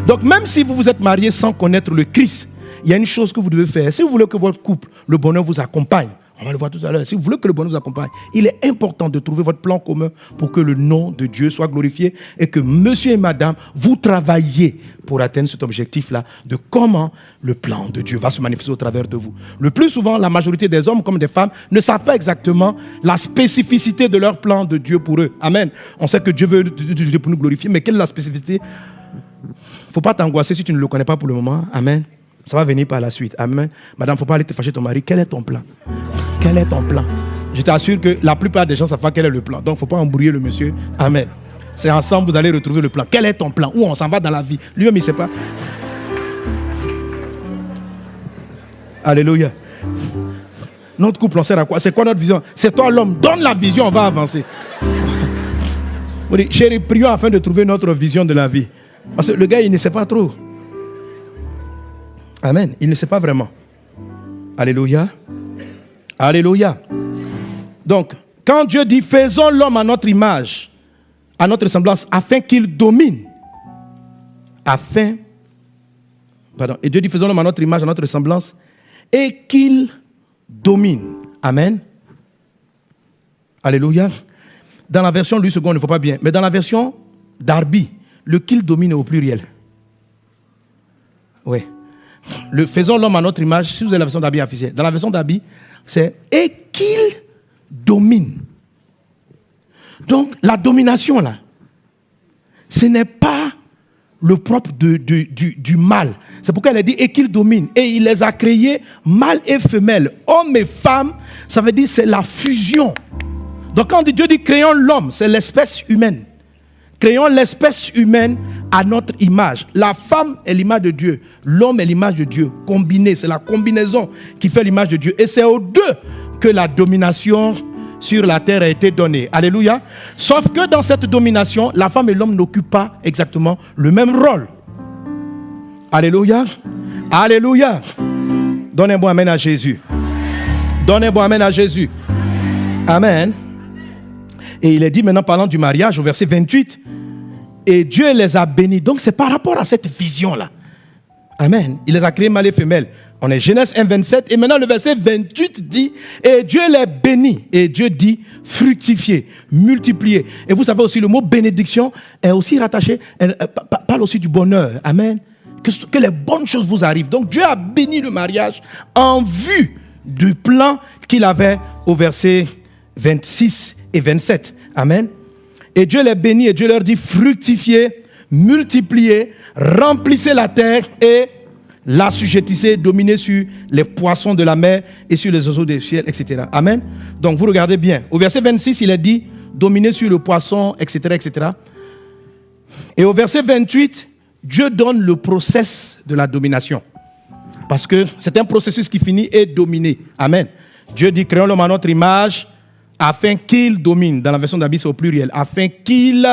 Donc même si vous vous êtes mariés sans connaître le Christ, il y a une chose que vous devez faire. Si vous voulez que votre couple, le bonheur vous accompagne, on va le voir tout à l'heure, si vous voulez que le bonheur vous accompagne, il est important de trouver votre plan commun pour que le nom de Dieu soit glorifié et que monsieur et madame, vous travaillez pour atteindre cet objectif-là de comment le plan de Dieu va se manifester au travers de vous. Le plus souvent, la majorité des hommes comme des femmes ne savent pas exactement la spécificité de leur plan de Dieu pour eux. Amen. On sait que Dieu veut Dieu pour nous glorifier, mais quelle est la spécificité? Il ne faut pas t'angoisser si tu ne le connais pas pour le moment. Amen. Ça va venir par la suite. Amen. Madame, il ne faut pas aller te fâcher ton mari. Quel est ton plan? Quel est ton plan? Je t'assure que la plupart des gens ne savent pas quel est le plan. Donc, il ne faut pas embrouiller le monsieur. Amen. C'est ensemble, vous allez retrouver le plan. Quel est ton plan? Où on s'en va dans la vie? Lui-même, il ne sait pas. Alléluia. Notre couple, on sert à quoi? C'est quoi notre vision? C'est toi l'homme. Donne la vision, on va avancer. Vous dites, chérie, prions afin de trouver notre vision de la vie. Parce que le gars, il ne sait pas trop. Amen. Il ne sait pas vraiment. Alléluia. Alléluia. Donc, quand Dieu dit, faisons l'homme à notre image, à notre semblance, afin qu'il domine. Et Dieu dit, faisons l'homme à notre image, à notre semblance, et qu'il domine. Amen. Alléluia. Dans la version Louis II, il ne faut pas bien. Mais dans la version Darby, le qu'il domine est au pluriel. Oui. Faisons l'homme à notre image, si vous avez la version Darby officielle. Dans la version Darby, c'est et qu'il domine. Donc, la domination, là, ce n'est pas le propre du mâle. C'est pourquoi elle a dit et qu'il domine. Et il les a créés, mâle et femelle, hommes et femmes. Ça veut dire c'est la fusion. Donc quand Dieu dit créons l'homme, c'est l'espèce humaine. Créons l'espèce humaine à notre image. La femme est l'image de Dieu. L'homme est l'image de Dieu. Combiné, c'est la combinaison qui fait l'image de Dieu. Et c'est aux deux que la domination sur la terre a été donnée. Alléluia. Sauf que dans cette domination, la femme et l'homme n'occupent pas exactement le même rôle. Alléluia. Alléluia. Donnez un bon amen à Jésus. Donnez un bon amen à Jésus. Amen. Et il est dit maintenant, parlant du mariage, au verset 28, et Dieu les a bénis. Donc c'est par rapport à cette vision-là. Amen. Il les a créés mâles et femelles. On est Genèse 1, 27. Et maintenant le verset 28 dit, et Dieu les bénit. Et Dieu dit, fructifier, multiplier. Et vous savez aussi, le mot bénédiction est aussi rattaché, parle aussi du bonheur. Amen. Que les bonnes choses vous arrivent. Donc Dieu a béni le mariage en vue du plan qu'il avait au verset 26 et 27. Amen. Et Dieu les bénit et Dieu leur dit fructifiez, multipliez, remplissez la terre et l'assujettissez, dominez sur les poissons de la mer et sur les oiseaux du ciel, etc. Amen. Donc vous regardez bien. Au verset 26, il est dit dominez sur le poisson, etc., etc. Et au verset 28, Dieu donne le process de la domination. Parce que c'est un processus qui finit et dominer. Amen. Dieu dit créons l'homme à notre image afin qu'il domine. Dans la version d'Abbé, c'est au pluriel. Afin qu'il,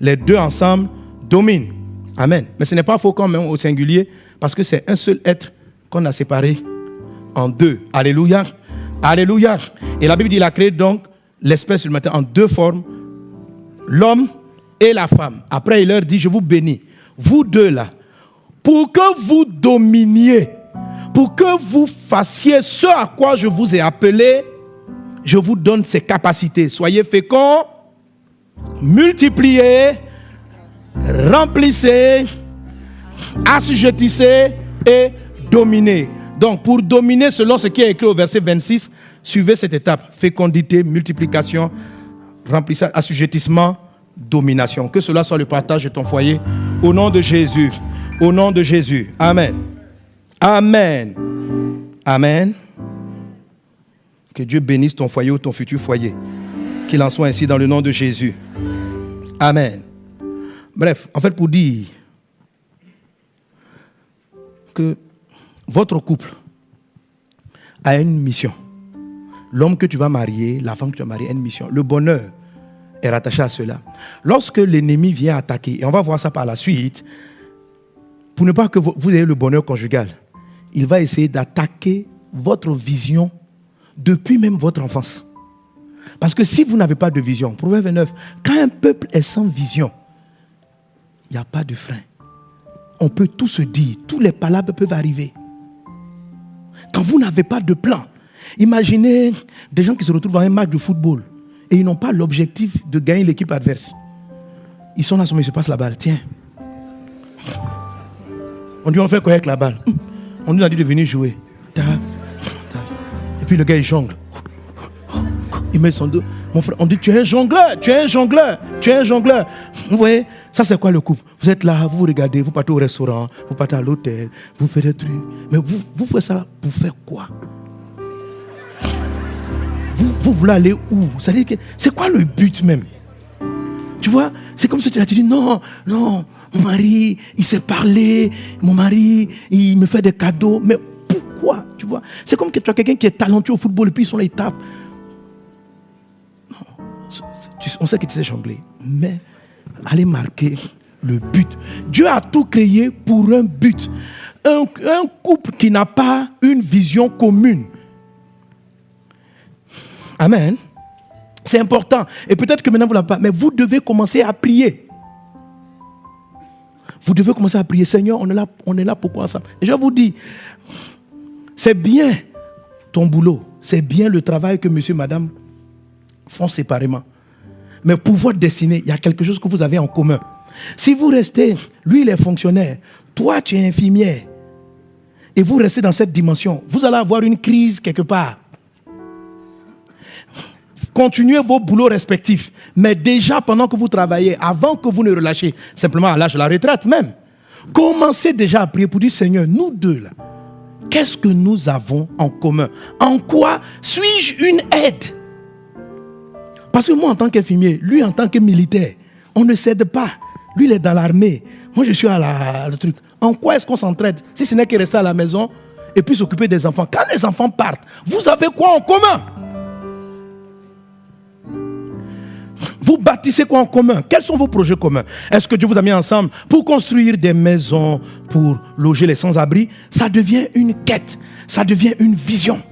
les deux ensemble, dominent. Amen. Mais ce n'est pas faux quand même au singulier, parce que c'est un seul être qu'on a séparé en deux. Alléluia. Alléluia. Et la Bible dit, il a créé donc l'espèce humaine en deux formes, l'homme et la femme. Après, il leur dit, je vous bénis, vous deux là, pour que vous dominiez, pour que vous fassiez ce à quoi je vous ai appelé, je vous donne ces capacités. Soyez féconds, multipliez, remplissez, assujettissez et dominez. Donc, pour dominer selon ce qui est écrit au verset 26, suivez cette étape. Fécondité, multiplication, remplissage, assujettissement, domination. Que cela soit le partage de ton foyer. Au nom de Jésus. Au nom de Jésus. Amen. Amen. Amen. Que Dieu bénisse ton foyer ou ton futur foyer. Qu'il en soit ainsi dans le nom de Jésus. Amen. Bref, en fait, pour dire que votre couple a une mission. L'homme que tu vas marier, la femme que tu vas marier a une mission. Le bonheur est rattaché à cela. Lorsque l'ennemi vient attaquer, et on va voir ça par la suite, pour ne pas que vous ayez le bonheur conjugal, il va essayer d'attaquer votre vision depuis même votre enfance. Parce que si vous n'avez pas de vision, Proverbe 29, quand un peuple est sans vision, il n'y a pas de frein. On peut tout se dire, tous les palabres peuvent arriver. Quand vous n'avez pas de plan, imaginez des gens qui se retrouvent dans un match de football et ils n'ont pas l'objectif de gagner l'équipe adverse. Ils sont là, ils se passent la balle. Tiens. On dit on fait quoi avec la balle? On nous a dit de venir jouer. Et puis le gars il jongle. Il met son dos. Mon frère, on dit tu es un jongleur, tu es un jongleur, tu es un jongleur. Vous voyez, ça c'est quoi le couple? Vous êtes là, vous regardez, vous partez au restaurant, vous partez à l'hôtel, vous faites des trucs. Mais vous faites ça pour faire quoi? Vous voulez aller où? C'est-à-dire que c'est quoi le but même? Tu vois, c'est comme si tu dis non, mon mari, il sait parler, mon mari, il me fait des cadeaux. Mais pourquoi, tu vois? C'est comme que tu as quelqu'un qui est talentueux au football et puis ils sont là, ils tapent. Non, on sait que tu sais jongler, mais allez marquer le but. Dieu a tout créé pour un but. Un couple qui n'a pas une vision commune. Amen. C'est important. Et peut-être que maintenant vous ne l'avez pas, mais vous devez commencer à prier. Vous devez commencer à prier. Seigneur, on est là pourquoi ensemble? Et je vous dis, c'est bien ton boulot, c'est bien le travail que monsieur et madame font séparément. Mais pour votre destinée, il y a quelque chose que vous avez en commun. Si vous restez, lui il est fonctionnaire, toi tu es infirmière, et vous restez dans cette dimension, vous allez avoir une crise quelque part. Continuez vos boulots respectifs, mais déjà pendant que vous travaillez, avant que vous ne relâchiez, simplement à l'âge de la retraite même, commencez déjà à prier pour dire, Seigneur, nous deux là, qu'est-ce que nous avons en commun? En quoi suis-je une aide? Parce que moi en tant qu'infirmier, lui en tant que militaire, on ne s'aide pas. Lui il est dans l'armée, moi je suis à le truc. En quoi est-ce qu'on s'entraide? Si ce n'est que rester à la maison et puis s'occuper des enfants. Quand les enfants partent, vous avez quoi en commun? Vous bâtissez quoi en commun? Quels sont vos projets communs? Est-ce que Dieu vous a mis ensemble pour construire des maisons, pour loger les sans-abri? Ça devient une quête, ça devient une vision.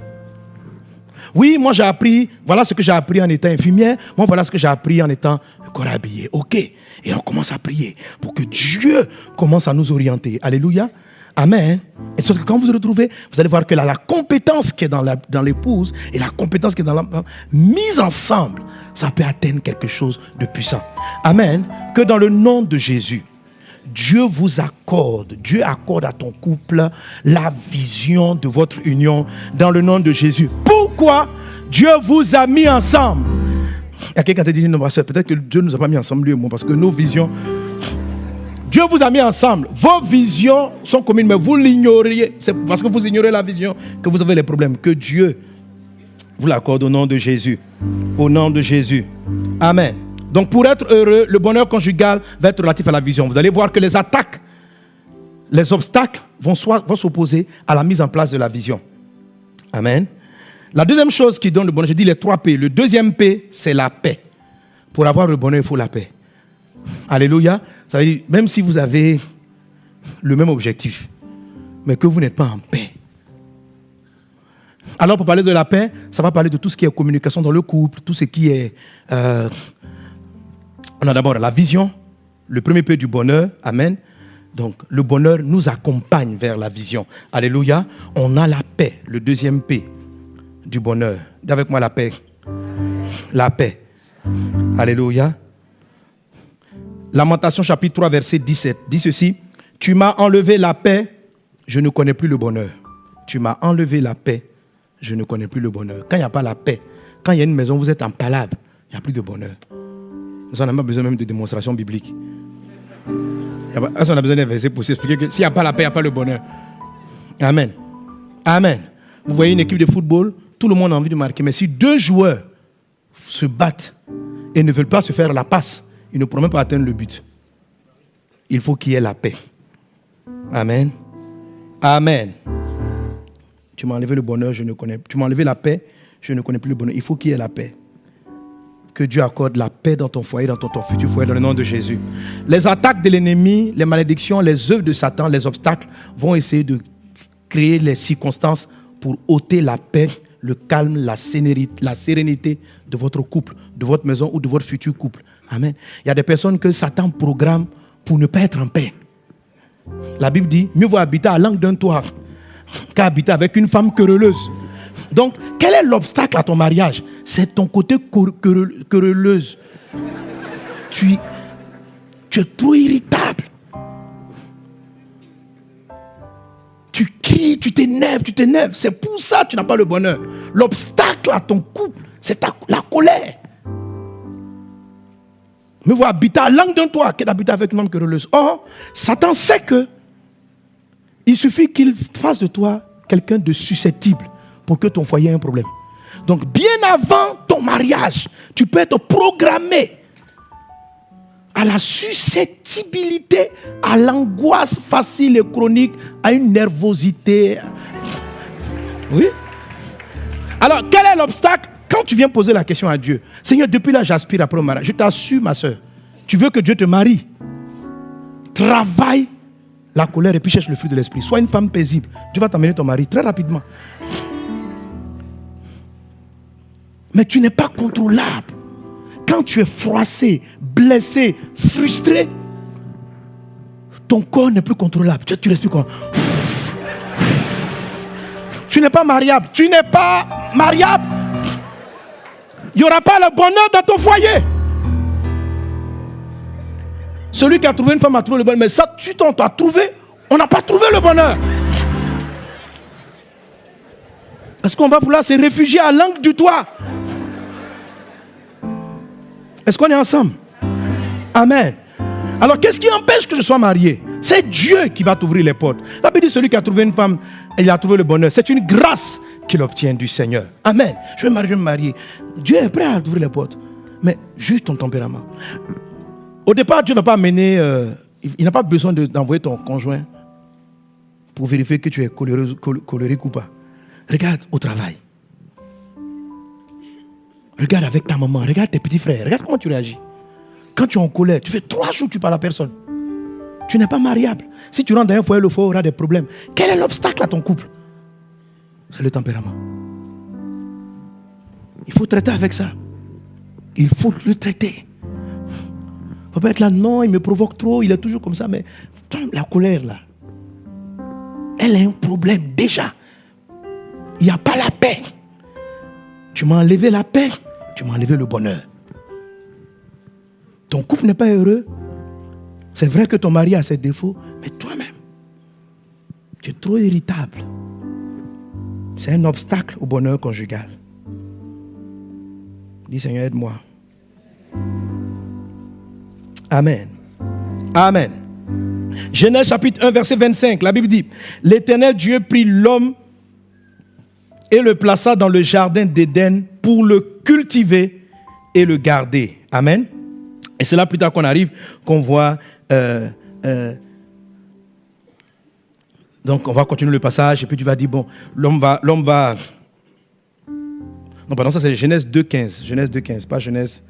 Oui, moi j'ai appris, voilà ce que j'ai appris en étant infirmière, moi voilà ce que j'ai appris en étant corps habillé. Ok, et on commence à prier pour que Dieu commence à nous orienter. Alléluia. Amen. Et sauf que quand vous vous retrouvez, vous allez voir que la compétence qui est dans l'épouse et la compétence qui est dans l'homme, mise ensemble, ça peut atteindre quelque chose de puissant. Amen. Que dans le nom de Jésus, Dieu vous accorde, Dieu accorde à ton couple la vision de votre union dans le nom de Jésus. Pourquoi Dieu vous a mis ensemble? Il y a quelqu'un qui t'a dit, non, peut-être que Dieu ne nous a pas mis ensemble, lui et moi, parce que nos visions... Dieu vous a mis ensemble. Vos visions sont communes, mais vous l'ignoriez. C'est parce que vous ignorez la vision que vous avez les problèmes. Que Dieu vous l'accorde au nom de Jésus. Au nom de Jésus. Amen. Donc pour être heureux, le bonheur conjugal va être relatif à la vision. Vous allez voir que les attaques, les obstacles vont s'opposer à la mise en place de la vision. Amen. La deuxième chose qui donne le bonheur, je dis les 3 P. Le deuxième P, c'est la paix. Pour avoir le bonheur, il faut la paix. Alléluia. Ça veut dire, même si vous avez le même objectif, mais que vous n'êtes pas en paix. Alors pour parler de la paix, ça va parler de tout ce qui est communication dans le couple, tout ce qui est... on a d'abord la vision, le premier P du bonheur, amen. Donc le bonheur nous accompagne vers la vision. Alléluia. On a la paix, le deuxième P du bonheur. Dis avec moi la paix. La paix. Alléluia. Lamentation chapitre 3 verset 17 dit ceci: tu m'as enlevé la paix, je ne connais plus le bonheur. Tu m'as enlevé la paix, je ne connais plus le bonheur. Quand il n'y a pas la paix, quand il y a une maison, vous êtes en palabre, il n'y a plus de bonheur. Nous n'avons pas besoin même de démonstration biblique. On a besoin d'un verset pour s'expliquer que s'il n'y a pas la paix, il n'y a pas le bonheur. Amen. Amen. Vous voyez une équipe de football, tout le monde a envie de marquer, mais si 2 joueurs se battent et ne veulent pas se faire la passe, ils ne pourront même pas atteindre le but. Il faut qu'il y ait la paix. Amen. Amen. Tu m'as enlevé le bonheur, tu m'as enlevé la paix, je ne connais plus le bonheur. Il faut qu'il y ait la paix. Que Dieu accorde la paix dans ton foyer, dans ton futur foyer, dans le nom de Jésus. Les attaques de l'ennemi, les malédictions, les œuvres de Satan, les obstacles vont essayer de créer les circonstances pour ôter la paix, le calme, la sérénité de votre couple, de votre maison ou de votre futur couple. Amen. Il y a des personnes que Satan programme pour ne pas être en paix. La Bible dit, mieux vaut habiter à l'angle d'un toit qu'habiter avec une femme querelleuse. Donc, quel est l'obstacle à ton mariage? C'est ton côté querelleuse. Tu es trop irritable. Tu cries, tu t'énerves. C'est pour ça que tu n'as pas le bonheur. L'obstacle à ton couple, c'est la colère. Mais vous habitez à l'angle d'un toit que d'habiter avec une femme querelleuse. Or, Satan sait que il suffit qu'il fasse de toi quelqu'un de susceptible pour que ton foyer ait un problème. Donc, bien avant ton mariage, tu peux être programmé à la susceptibilité, à l'angoisse facile et chronique, à une nervosité. Oui. Alors, quel est l'obstacle? Quand tu viens poser la question à Dieu, Seigneur, depuis là, j'aspire après le mariage. Je t'assure, ma soeur, tu veux que Dieu te marie. Travaille la colère et puis cherche le fruit de l'esprit. Sois une femme paisible. Dieu va t'emmener ton mari très rapidement. Mais tu n'es pas contrôlable. Quand tu es froissé, blessé, frustré, ton corps n'est plus contrôlable. Tu respires quoi? Tu n'es pas mariable. Tu n'es pas mariable. Il n'y aura pas le bonheur dans ton foyer. Celui qui a trouvé une femme a trouvé le bonheur. Mais ça, tu t'as trouvé, on n'a pas trouvé le bonheur. Parce qu'on va vouloir se réfugier à l'angle du toit. Est-ce qu'on est ensemble? Amen. Alors, qu'est-ce qui empêche que je sois marié? C'est Dieu qui va t'ouvrir les portes. La Bible dit, celui qui a trouvé une femme, il a trouvé le bonheur. C'est une grâce qu'il obtient du Seigneur. Amen. Je vais me marier. Dieu est prêt à t'ouvrir les portes. Mais juste ton tempérament. Au départ, Dieu n'a pas amené, il n'a pas besoin d'envoyer ton conjoint pour vérifier que tu es colérique ou pas. Regarde au travail. Regarde avec ta maman, regarde tes petits frères, regarde comment tu réagis. Quand tu es en colère, tu fais 3 jours que tu parles à personne. Tu n'es pas mariable. Si tu rentres dans un foyer, le foyer aura des problèmes. Quel est l'obstacle à ton couple? C'est le tempérament. Il faut traiter avec ça. Il faut le traiter. Il ne faut pas être là, non, il me provoque trop, il est toujours comme ça. Mais la colère là, elle a un problème déjà. Il n'y a pas la paix. Tu m'as enlevé la paix, tu m'as enlevé le bonheur. Ton couple n'est pas heureux. C'est vrai que ton mari a ses défauts, mais toi-même, tu es trop irritable. C'est un obstacle au bonheur conjugal. Dis Seigneur, aide-moi. Amen. Amen. Genèse chapitre 1, verset 25, la Bible dit, l'Éternel Dieu prit l'homme et le plaça dans le jardin d'Éden pour le cultiver et le garder. Amen. Et c'est là plus tard qu'on voit... donc on va continuer le passage et puis tu vas dire, bon, l'homme va... Non, pardon, ça c'est Genèse 2.15. Genèse 2.15, pas Genèse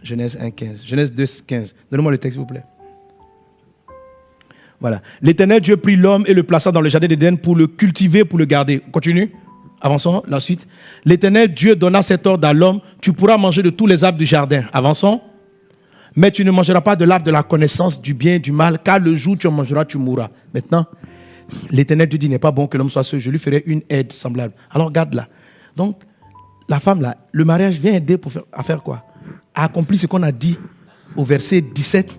1.15. Genèse 2.15. Donnez-moi le texte, s'il vous plaît. Voilà. L'Éternel Dieu prit l'homme et le plaça dans le jardin d'Éden pour le cultiver, pour le garder. Continue. Avançons, la suite. L'Éternel Dieu donna cet ordre à l'homme, tu pourras manger de tous les arbres du jardin. Avançons. Mais tu ne mangeras pas de l'arbre de la connaissance du bien et du mal, car le jour où tu en mangeras, tu mourras. Maintenant, l'Éternel Dieu dit, il n'est pas bon que l'homme soit seul, je lui ferai une aide semblable. Alors regarde là. Donc, la femme là, le mariage vient aider à faire quoi? À accomplir ce qu'on a dit au verset 17,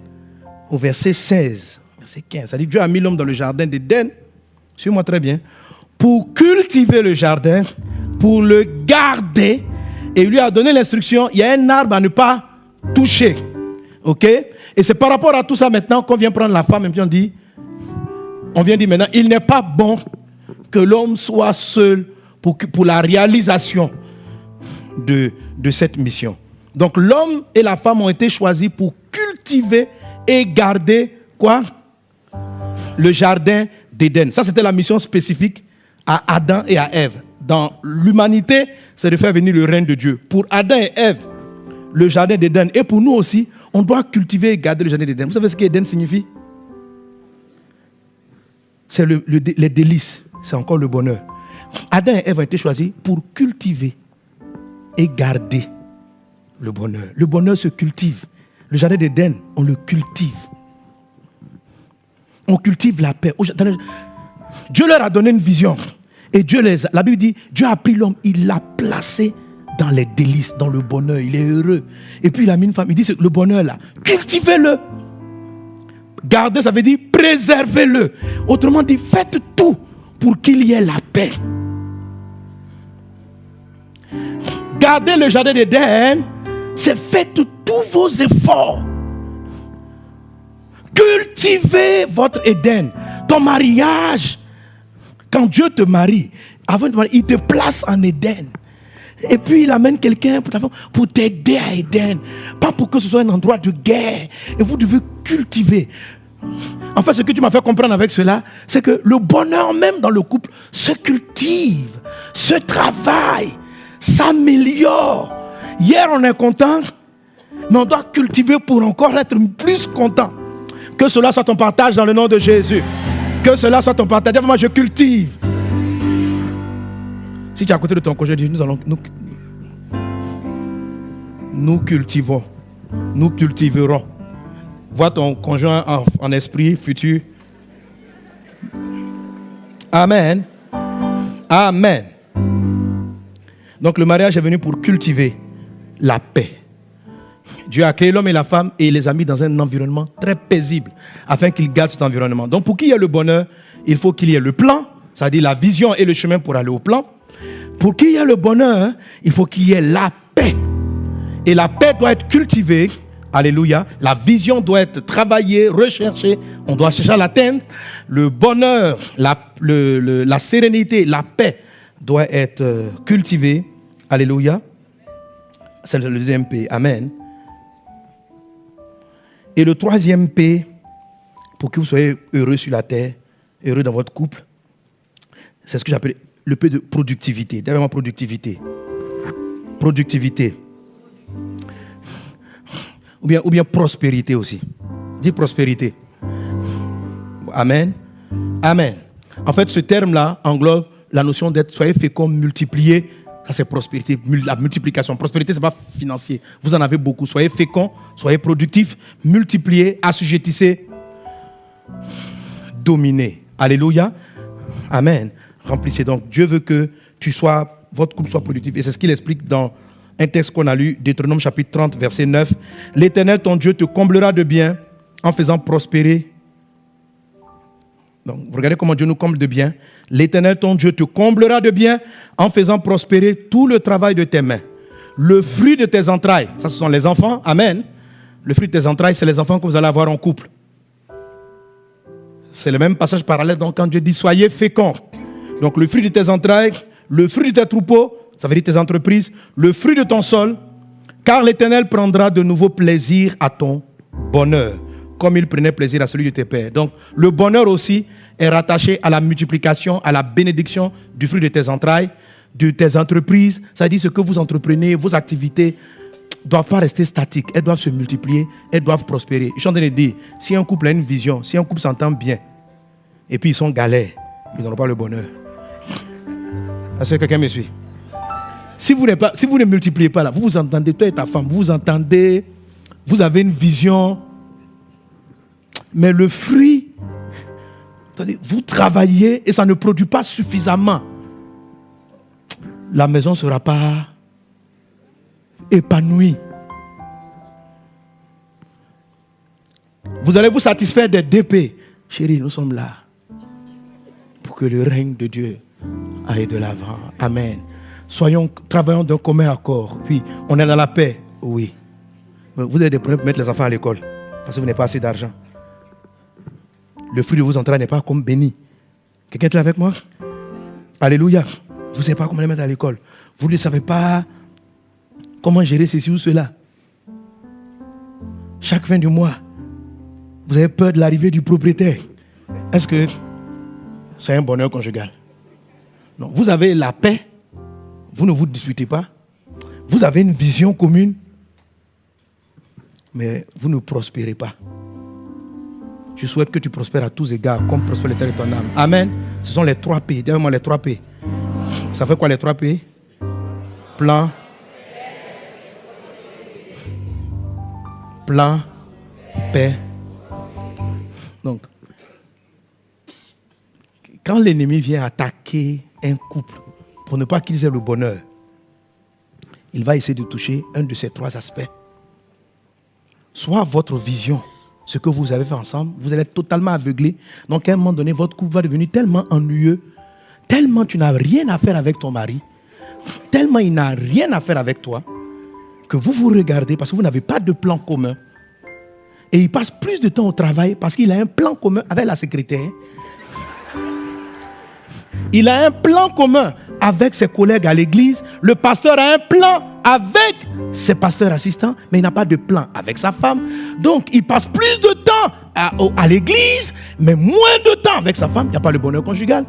au verset 16, verset 15. Ça dit, Dieu a mis l'homme dans le jardin d'Éden, suis-moi très bien, pour cultiver le jardin, pour le garder, et il lui a donné l'instruction, il y a un arbre à ne pas toucher. Ok? Et c'est par rapport à tout ça maintenant qu'on vient prendre la femme et puis on vient dire maintenant, il n'est pas bon que l'homme soit seul pour la réalisation de cette mission. Donc l'homme et la femme ont été choisis pour cultiver et garder quoi? Le jardin d'Éden. Ça c'était la mission spécifique à Adam et à Ève. Dans l'humanité, c'est de faire venir le règne de Dieu. Pour Adam et Ève, le jardin d'Éden. Et pour nous aussi, on doit cultiver et garder le jardin d'Éden. Vous savez ce qu'Éden signifie? C'est les délices. C'est encore le bonheur. Adam et Ève ont été choisis pour cultiver et garder le bonheur. Le bonheur se cultive. Le jardin d'Éden, on le cultive. On cultive la paix. Dieu leur a donné une vision. Et la Bible dit, Dieu a pris l'homme, il l'a placé dans les délices, dans le bonheur. Il est heureux. Et puis il a mis une femme. Il dit, le bonheur là, cultivez-le. Gardez, ça veut dire préservez-le. Autrement dit, faites tout pour qu'il y ait la paix. Gardez le jardin d'Éden, c'est faites tous vos efforts. Cultivez votre Éden. Ton mariage, quand Dieu te marie, avant de te marier, il te place en Éden. Et puis il amène quelqu'un pour t'aider à Éden. Pas pour que ce soit un endroit de guerre. Et vous devez cultiver. En fait, ce que tu m'as fait comprendre avec cela, c'est que le bonheur même dans le couple se cultive, se travaille, s'améliore. Hier, on est content, mais on doit cultiver pour encore être plus content. Que cela soit ton partage dans le nom de Jésus. Que cela soit ton partage. Moi, je cultive. Si tu es à côté de ton conjoint, nous cultivons. Nous cultiverons. Vois ton conjoint en esprit futur. Amen. Amen. Donc le mariage est venu pour cultiver la paix. Dieu a créé l'homme et la femme et les a mis dans un environnement très paisible afin qu'ils gardent cet environnement. Donc pour qu'il y ait le bonheur, il faut qu'il y ait le plan, c'est-à-dire la vision et le chemin pour aller au plan. Pour qu'il y ait le bonheur, il faut qu'il y ait la paix. Et la paix doit être cultivée. Alléluia. La vision doit être travaillée, recherchée. On doit chercher à l'atteindre. Le bonheur, la sérénité, la paix doit être cultivée. Alléluia. C'est le deuxième P. Amen. Et le troisième P, pour que vous soyez heureux sur la terre, heureux dans votre couple, c'est ce que j'appelle le P de productivité. Derrière productivité. Productivité. Ou bien prospérité aussi. Dis prospérité. Amen. Amen. En fait, ce terme-là englobe la notion d'être soyez fécond, multiplié. Ça, c'est prospérité, la multiplication. Prospérité, ce n'est pas financier. Vous en avez beaucoup. Soyez fécond, soyez productif, multipliez, assujettissez, dominez. Alléluia. Amen. Remplissez. Donc, Dieu veut que votre couple soit productif. Et c'est ce qu'il explique dans un texte qu'on a lu, Deutéronome chapitre 30, verset 9. L'Éternel, ton Dieu, te comblera de bien en faisant prospérer. Donc, regardez comment Dieu nous comble de bien. L'Éternel, ton Dieu, te comblera de bien en faisant prospérer tout le travail de tes mains. Le fruit de tes entrailles, ça, ce sont les enfants. Amen. Le fruit de tes entrailles, c'est les enfants que vous allez avoir en couple. C'est le même passage parallèle. Donc, quand Dieu dit, soyez féconds. Donc, le fruit de tes entrailles, le fruit de tes troupeaux, ça veut dire tes entreprises, le fruit de ton sol, car l'Éternel prendra de nouveau plaisir à ton bonheur, comme il prenait plaisir à celui de tes pères. Donc, le bonheur aussi est rattaché à la multiplication, à la bénédiction du fruit de tes entrailles, de tes entreprises. Ça veut dire ce que vous entreprenez, vos activités ne doivent pas rester statiques. Elles doivent se multiplier, elles doivent prospérer. Je suis en train de dire, si un couple a une vision, si un couple s'entend bien, et puis ils sont galères, ils n'auront pas le bonheur. Est-ce que quelqu'un me suit? Si vous ne multipliez pas là, vous vous entendez, toi et ta femme, vous vous entendez, vous avez une vision, mais le fruit, vous travaillez et ça ne produit pas suffisamment. La maison ne sera pas épanouie. Vous allez vous satisfaire des DP. Chérie, nous sommes là pour que le règne de Dieu aille de l'avant. Amen. Travaillons d'un commun accord. Puis, on est dans la paix. Oui. Mais vous avez des problèmes pour mettre les enfants à l'école parce que vous n'avez pas assez d'argent. Le fruit de vos entrailles n'est pas comme béni. Quelqu'un est là avec moi? Alléluia. Vous ne savez pas comment les mettre à l'école. Vous ne savez pas comment gérer ceci ou cela. Chaque fin du mois, vous avez peur de l'arrivée du propriétaire. Est-ce que c'est un bonheur conjugal? Non. Vous avez la paix. Vous ne vous disputez pas. Vous avez une vision commune. Mais vous ne prospérez pas. Je souhaite que tu prospères à tous égards, comme prospère l'Éternel de ton âme. Amen. Ce sont les 3 P. Dis-moi les 3 P. Ça fait quoi les 3 P? Plan. Plan. Paix. Donc, quand l'ennemi vient attaquer un couple, pour ne pas qu'ils aient le bonheur, il va essayer de toucher un de ces 3 aspects. Soit votre vision, ce que vous avez fait ensemble, vous allez être totalement aveuglé. Donc à un moment donné, votre couple va devenir tellement ennuyeux, tellement tu n'as rien à faire avec ton mari, tellement il n'a rien à faire avec toi, que vous vous regardez parce que vous n'avez pas de plan commun. Et il passe plus de temps au travail parce qu'il a un plan commun avec la secrétaire. Il a un plan commun avec ses collègues à l'église. Le pasteur a un plan avec ses pasteurs assistants, mais il n'a pas de plan avec sa femme. Donc, il passe plus de temps à l'église, mais moins de temps avec sa femme. Il n'y a pas le bonheur conjugal.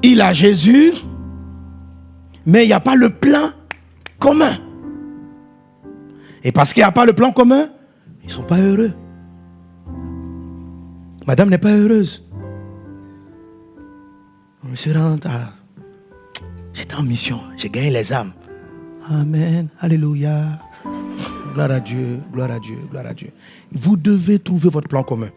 Il a Jésus, mais il n'y a pas le plan commun. Et parce qu'il n'y a pas le plan commun, ils ne sont pas heureux. Madame n'est pas heureuse. Monsieur rentre, j'étais en mission, j'ai gagné les âmes. Amen, alléluia. Gloire à Dieu, gloire à Dieu, gloire à Dieu. Vous devez trouver votre plan commun.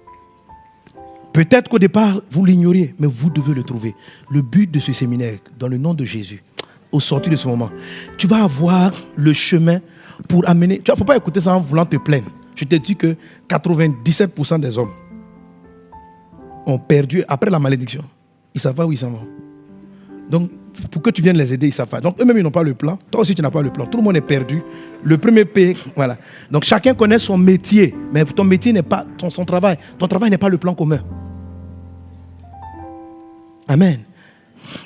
Peut-être qu'au départ, vous l'ignoriez, mais vous devez le trouver. Le but de ce séminaire, dans le nom de Jésus, au sortir de ce moment, tu vas avoir le chemin pour amener... Il ne faut pas écouter ça en voulant te plaindre. Je te dis que 97% des hommes ont perdu après la malédiction. Ils ne savent pas où ils s'en vont. Donc, pour que tu viennes les aider, ils ne savent pas. Donc, eux-mêmes, ils n'ont pas le plan. Toi aussi, tu n'as pas le plan. Tout le monde est perdu. Le premier P, voilà. Donc, chacun connaît son métier. Mais ton métier n'est pas son travail. Ton travail n'est pas le plan commun. Amen.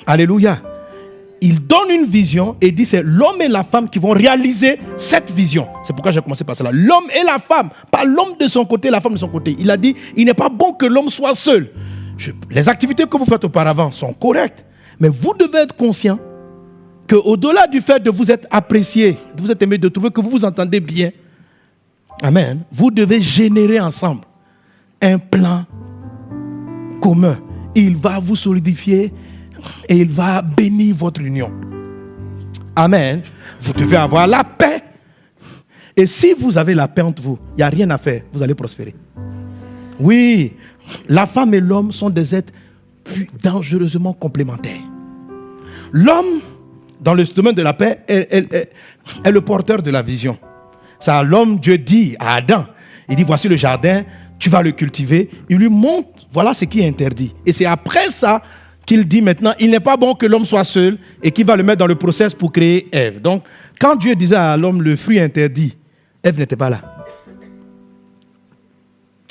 Alléluia. Il donne une vision et dit c'est l'homme et la femme qui vont réaliser cette vision. C'est pourquoi j'ai commencé par cela. L'homme et la femme, pas l'homme de son côté, la femme de son côté. Il a dit, il n'est pas bon que l'homme soit seul. Les activités que vous faites auparavant sont correctes, mais vous devez être conscient qu'au-delà du fait de vous être apprécié, de vous être aimé, de trouver que vous vous entendez bien, amen, vous devez générer ensemble un plan commun. Il va vous solidifier et il va bénir votre union. Amen. Vous devez avoir la paix. Et si vous avez la paix entre vous, il n'y a rien à faire, vous allez prospérer. Oui, la femme et l'homme sont des êtres plus dangereusement complémentaires. L'homme, dans le domaine de la paix, est le porteur de la vision. Ça, l'homme, Dieu dit à Adam, il dit, voici le jardin, tu vas le cultiver. Il lui montre, voilà ce qui est interdit. Et c'est après ça qu'il dit maintenant, il n'est pas bon que l'homme soit seul et qu'il va le mettre dans le process pour créer Ève. Donc, quand Dieu disait à l'homme le fruit interdit, Ève n'était pas là.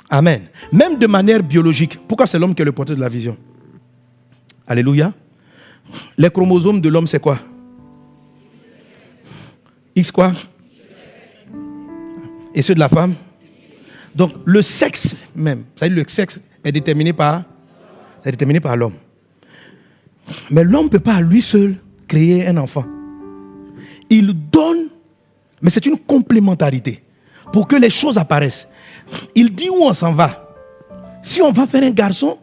Amen. Même de manière biologique, pourquoi c'est l'homme qui est le porteur de la vision? Alléluia. Les chromosomes de l'homme, c'est quoi? X quoi? Et ceux de la femme? Donc, le sexe même, c'est-à-dire le sexe est déterminé par l'homme. Mais l'homme ne peut pas à lui seul créer un enfant. Il donne, mais c'est une complémentarité pour que les choses apparaissent. Il dit où on s'en va. Si on va faire un garçon,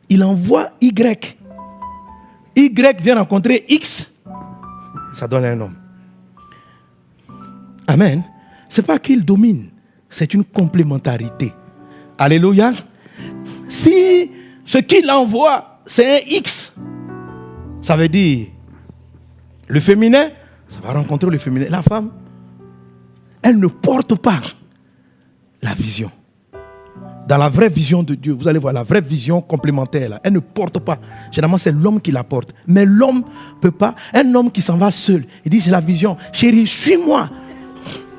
il envoie Y. Y vient rencontrer X, ça donne un homme. Amen. Ce n'est pas qu'il domine, c'est une complémentarité. Alléluia. Si ce qu'il envoie, c'est un X, ça veut dire le féminin, ça va rencontrer le féminin. La femme, elle ne porte pas la vision. Dans la vraie vision de Dieu, vous allez voir la vraie vision complémentaire, là, elle ne porte pas. Généralement, c'est l'homme qui la porte. Mais l'homme ne peut pas. Un homme qui s'en va seul, il dit, j'ai la vision. Chérie, suis-moi.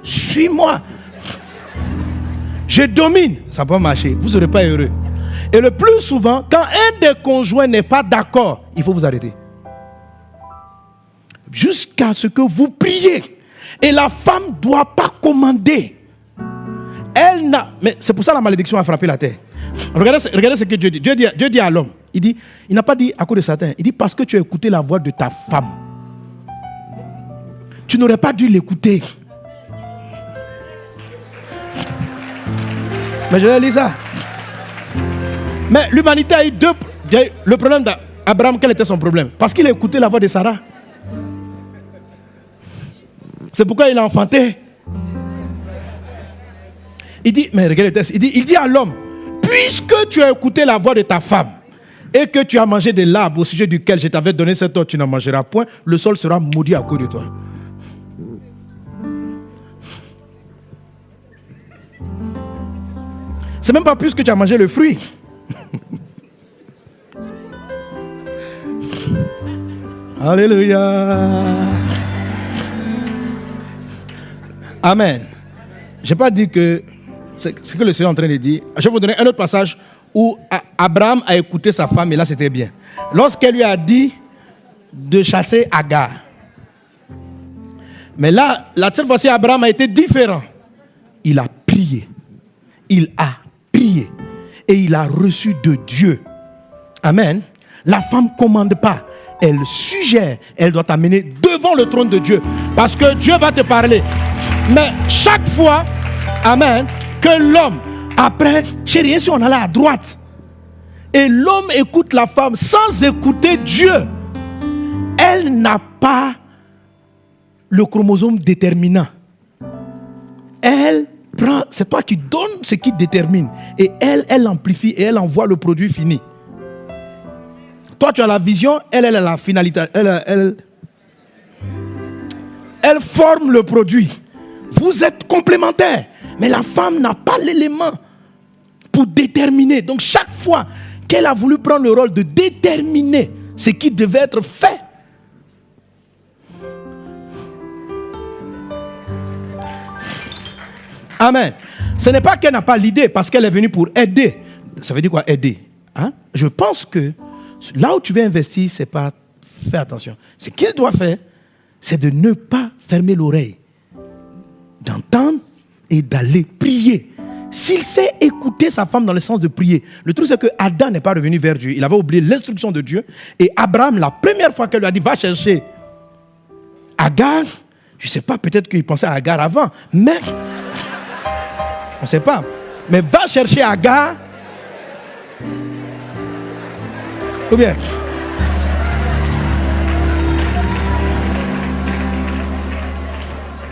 Suis-moi. Je domine. Ça ne peut pas marcher. Vous ne serez pas heureux. Et le plus souvent, quand un des conjoints n'est pas d'accord, il faut vous arrêter. Jusqu'à ce que vous priez. Et la femme ne doit pas commander. Elle n'a... Mais c'est pour ça que la malédiction a frappé la terre. Regardez ce que Dieu dit. Dieu dit à l'homme. Il n'a pas dit à cause de Satan. Il dit parce que tu as écouté la voix de ta femme. Tu n'aurais pas dû l'écouter. Mais je vais lire ça. Mais l'humanité a eu deux... Le problème d'Abraham, quel était son problème? Parce qu'il a écouté la voix de Sarah. C'est pourquoi il a enfanté. Il dit, mais regardez le texte, il dit à l'homme, puisque tu as écouté la voix de ta femme et que tu as mangé de l'arbre au sujet duquel je t'avais donné cette ordre, tu n'en mangeras point, le sol sera maudit à cause de toi. C'est même pas puisque tu as mangé le fruit. Alléluia. Amen. Je n'ai pas dit que c'est ce que le Seigneur est en train de dire. Je vais vous donner un autre passage où Abraham a écouté sa femme, et là c'était bien. Lorsqu'elle lui a dit de chasser Agar. Mais là, cette fois-ci, Abraham a été différent. Il a prié. Il a prié. Et il a reçu de Dieu. Amen. La femme ne commande pas. Elle suggère. Elle doit t'amener devant le trône de Dieu. Parce que Dieu va te parler. Mais chaque fois, amen, que l'homme, après, chérie, si on allait à droite, et l'homme écoute la femme sans écouter Dieu, elle n'a pas le chromosome déterminant. Elle prend, c'est toi qui donnes ce qui détermine. Et elle amplifie et elle envoie le produit fini. Toi, tu as la vision, elle a la finalité. Elle forme le produit. Vous êtes complémentaires. Mais la femme n'a pas l'élément pour déterminer. Donc, chaque fois qu'elle a voulu prendre le rôle de déterminer ce qui devait être fait, amen. Ce n'est pas qu'elle n'a pas l'idée, parce qu'elle est venue pour aider. Ça veut dire quoi, aider? Hein? Je pense que là où tu veux investir, c'est pas faire attention. Ce qu'il doit faire, c'est de ne pas fermer l'oreille, d'entendre et d'aller prier. S'il sait écouter sa femme dans le sens de prier, le truc c'est que Adam n'est pas revenu vers Dieu. Il avait oublié l'instruction de Dieu. Et Abraham, la première fois qu'elle lui a dit, va chercher Agar, je ne sais pas, peut-être qu'il pensait à Agar avant, mais on ne sait pas. Mais va chercher Agar. Ou bien.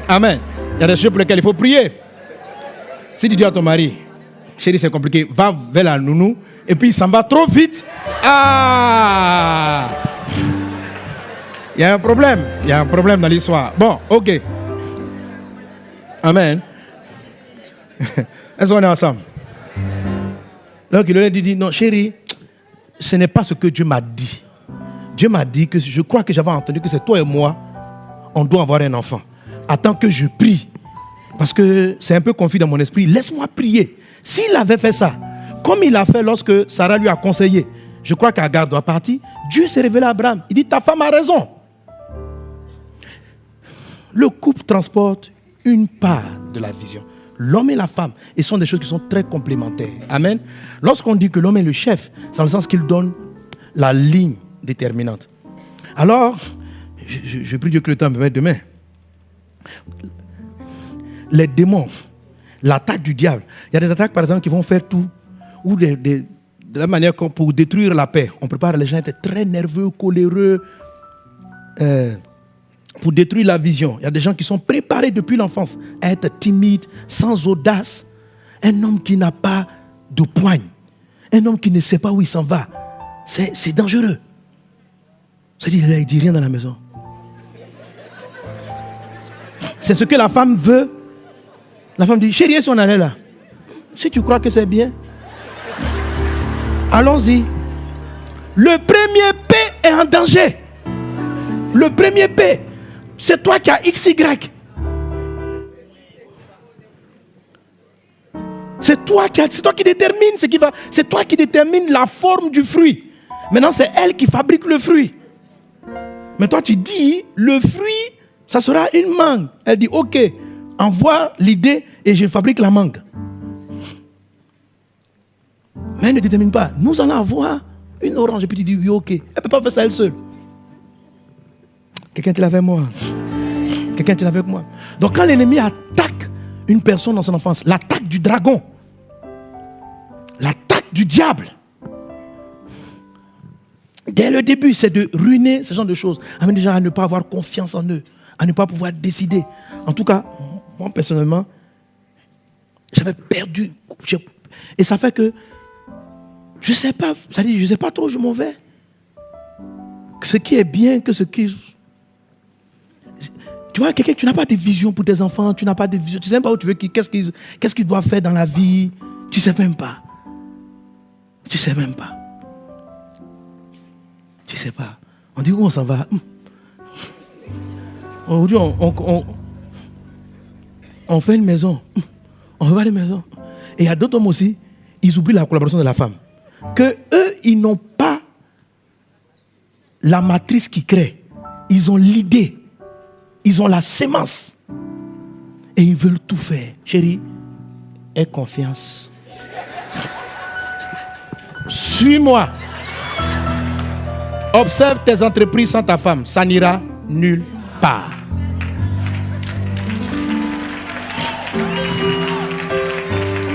Amen. Il y a des choses pour lesquelles il faut prier. Si tu dis à ton mari, chérie, c'est compliqué, va vers la nounou, et puis il s'en va trop vite. Ah! Il y a un problème. Il y a un problème dans l'histoire. Bon, ok. Amen. Est-ce qu'on est ensemble? Donc il lui a dit, non chérie, ce n'est pas ce que Dieu m'a dit. Dieu m'a dit que je crois que j'avais entendu que c'est toi et moi, on doit avoir un enfant. Attends que je prie. Parce que c'est un peu confus dans mon esprit. Laisse-moi prier. S'il avait fait ça, comme il a fait lorsque Sarah lui a conseillé, je crois qu'Agar doit partir, Dieu s'est révélé à Abraham. Il dit, ta femme a raison. Le couple transporte une part de la vision. L'homme et la femme, et ce sont des choses qui sont très complémentaires. Amen. Lorsqu'on dit que l'homme est le chef, c'est dans le sens qu'il donne la ligne déterminante. Alors, je prie Dieu que le temps me mette demain. Les démons, l'attaque du diable. Il y a des attaques, par exemple, qui vont faire tout, ou de la manière pour détruire la paix. On prépare les gens à être très nerveux, coléreux, pour détruire la vision. Il y a des gens qui sont préparés depuis l'enfance à être timides, sans audace. Un homme qui n'a pas de poigne, un homme qui ne sait pas où il s'en va, c'est dangereux. C'est-à-dire, il ne dit rien dans la maison. C'est ce que la femme veut. La femme dit, chérie, si on allait là, si tu crois que c'est bien, allons-y. Le premier P est en danger. Le premier P, c'est toi qui as XY. C'est toi qui détermine ce qui va. C'est toi qui détermine la forme du fruit. Maintenant, c'est elle qui fabrique le fruit. Mais toi, tu dis, le fruit, ça sera une mangue. Elle dit, ok, envoie l'idée et je fabrique la mangue. Mais elle ne détermine pas. Nous allons avoir une orange. Et puis tu dis, oui, ok. Elle ne peut pas faire ça elle seule. Quelqu'un était avec moi. Quelqu'un était avec moi. Donc quand l'ennemi attaque une personne dans son enfance, l'attaque du dragon, l'attaque du diable, dès le début, c'est de ruiner ce genre de choses. Amener les gens à ne pas avoir confiance en eux, à ne pas pouvoir décider. En tout cas, moi personnellement, j'avais perdu. Et ça fait que je ne sais pas, c'est-à-dire, je ne sais pas trop où je m'en vais. Ce qui est bien que ce qui... Tu vois, quelqu'un, tu n'as pas de vision pour tes enfants, tu n'as pas de vision, tu ne sais même pas où tu veux, qu'est-ce qu'ils doivent faire dans la vie. Tu ne sais même pas. Tu ne sais même pas. Tu ne sais pas. On dit où on s'en va. Aujourd'hui, on fait une maison. On fait pas une maison. Et il y a d'autres hommes aussi, ils oublient la collaboration de la femme. que eux, ils n'ont pas la matrice qui crée. Ils ont l'idée. Ils ont la sémence. Et ils veulent tout faire. Chérie, aie confiance. Suis-moi. Observe tes entreprises sans ta femme. Ça n'ira nulle part.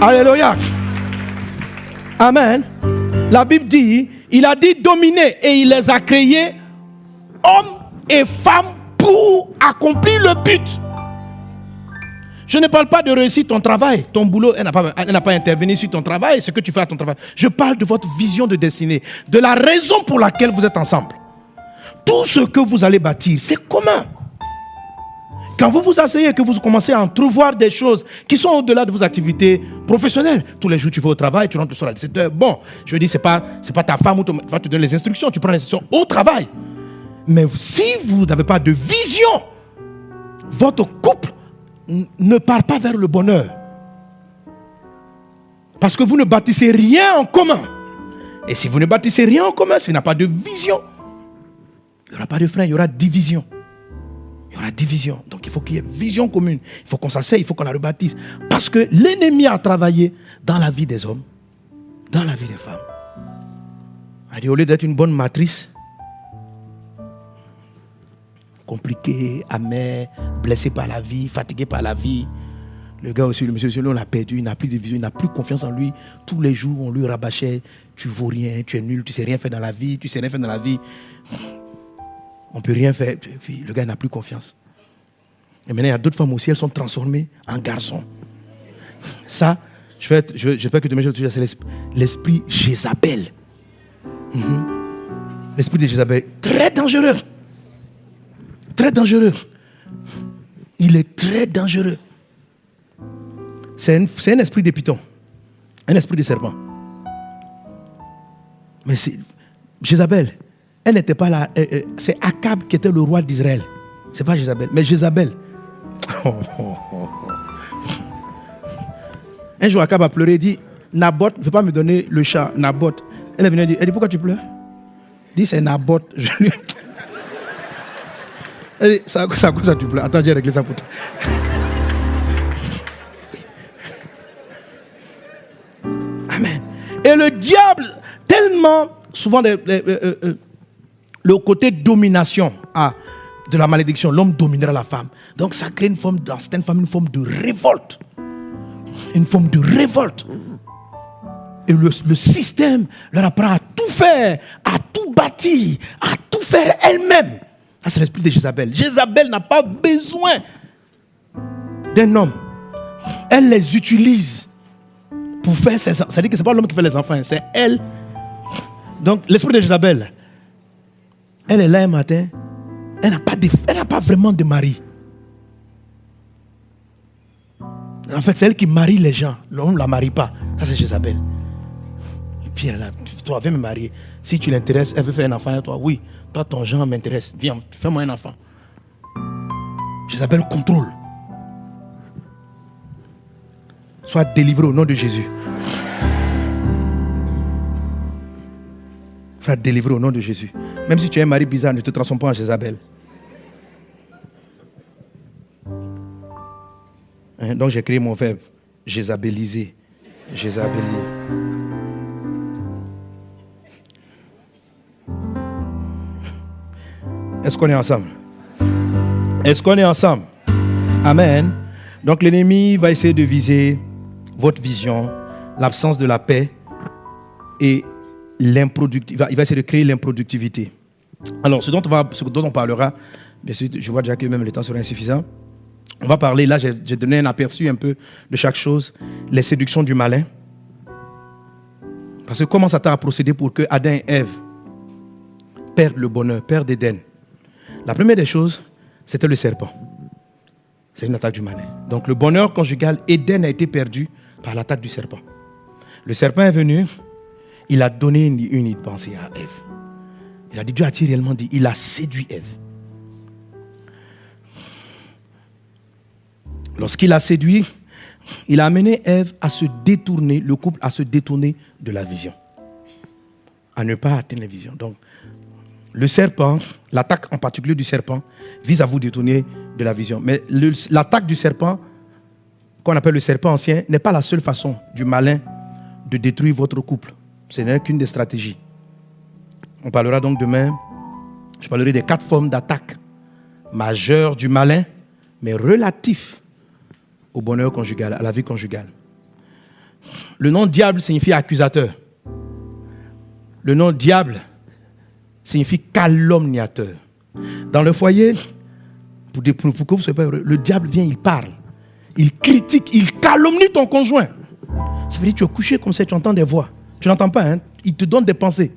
Alléluia. Amen. La Bible dit, il a dit dominer et il les a créés hommes et femmes pour accomplir le but. Je ne parle pas de réussir ton travail, ton boulot, elle n'a pas intervenu sur ton travail, ce que tu fais à ton travail. Je parle de votre vision de destinée, de la raison pour laquelle vous êtes ensemble. Tout ce que vous allez bâtir, c'est commun. Quand vous vous asseyez et que vous commencez à entrevoir des choses qui sont au-delà de vos activités professionnelles, tous les jours tu vas au travail, tu rentres le soir à 17h. Bon, je veux dire, c'est pas ta femme qui va te donner les instructions, tu prends les instructions au travail. Mais si vous n'avez pas de vision, votre couple ne part pas vers le bonheur. Parce que vous ne bâtissez rien en commun. Et si vous ne bâtissez rien en commun, s'il n'y a pas de vision, il n'y aura pas de frein, il y aura division. Il y aura division. Donc il faut qu'il y ait vision commune. Il faut qu'on s'asseye, il faut qu'on la rebâtisse. Parce que l'ennemi a travaillé dans la vie des hommes, dans la vie des femmes. Au lieu d'être une bonne matrice, compliqué, amer, blessé par la vie, fatigué par la vie. Le gars aussi, le monsieur, on l'a perdu, il n'a plus de vision, il n'a plus confiance en lui. Tous les jours, on lui rabâchait, tu vaux rien, tu es nul, tu sais rien faire dans la vie, tu sais rien faire dans la vie. On ne peut rien faire. Puis, le gars n'a plus confiance. Et maintenant, il y a d'autres femmes aussi, elles sont transformées en garçons. Ça, j'espère que demain, je vais te dire, c'est l'esprit Jézabel. L'esprit de Jézabel, très dangereux. Très dangereux. Il est très dangereux. C'est un esprit de python. Un esprit de serpent. Mais c'est Jézabel. Elle n'était pas là. C'est Akab qui était le roi d'Israël. Ce n'est pas Jézabel. Mais Jézabel. Un jour, Akab a pleuré et dit, Naboth ne veut pas me donner le chat. Naboth. Elle est venue et dit, pourquoi tu pleures? Il dit, c'est Naboth. Elle dit, ça ça tu pleures. Attends, j'ai réglé ça pour toi. Amen. Et le diable, tellement, souvent, le côté domination de la malédiction, l'homme dominera la femme. Donc ça crée une forme, dans certaines familles, une forme de révolte. Une forme de révolte. Et le système leur apprend à tout faire, à tout bâtir, à tout faire elle-même. Ça, c'est l'esprit de Jézabel. Jézabel n'a pas besoin d'un homme. Elle les utilise pour faire ses enfants. C'est-à-dire que ce n'est pas l'homme qui fait les enfants, c'est elle. Donc l'esprit de Jézabel, elle est là un matin, elle n'a pas vraiment de mari. En fait, c'est elle qui marie les gens. L'homme ne la marie pas. Ça, c'est Jézabel. Et puis elle est là, toi, viens me marier. Si tu l'intéresses, elle veut faire un enfant à toi. Oui, toi, ton genre m'intéresse. Viens, fais-moi un enfant. Jézabel contrôle. Sois délivré au nom de Jésus. Sois délivré au nom de Jésus. Même si tu es un mari bizarre, ne te transforme pas en Jézabel. Donc j'ai créé mon verbe. Jézabéliser. Jézabélier. Est-ce qu'on est ensemble? Est-ce qu'on est ensemble? Amen. Donc l'ennemi va essayer de viser votre vision, l'absence de la paix et l'improductivité. Il va essayer de créer l'improductivité. Alors, ce dont on parlera, bien sûr, je vois déjà que même le temps sera insuffisant. On va parler, là j'ai donné un aperçu un peu de chaque chose, les séductions du malin. Parce que comment Satan a procédé pour que Adam et Ève perdent le bonheur, perdent Éden? La première des choses, c'était le serpent. C'est une attaque du malin. Donc le bonheur conjugal, Éden a été perdu par l'attaque du serpent. Le serpent est venu, il a donné une pensée à Ève. Il a dit, Dieu a-t-il réellement dit, il a séduit Ève. Lorsqu'il a séduit, il a amené Ève à se détourner, le couple à se détourner de la vision. à ne pas atteindre les visions. Donc, le serpent, l'attaque en particulier du serpent, vise à vous détourner de la vision. Mais l'attaque du serpent, qu'on appelle le serpent ancien, n'est pas la seule façon du malin de détruire votre couple. Ce n'est qu'une des stratégies. On parlera donc demain, je parlerai des 4 formes d'attaque majeures du malin, mais relatifs au bonheur conjugal, à la vie conjugale. Le nom diable signifie accusateur. Le nom diable signifie calomniateur. Dans le foyer, pour que vous soyez pas heureux, le diable vient, il parle, il critique, il calomnie ton conjoint. Ça veut dire que tu es couché comme ça, tu entends des voix. Tu n'entends pas, hein? Il te donne des pensées.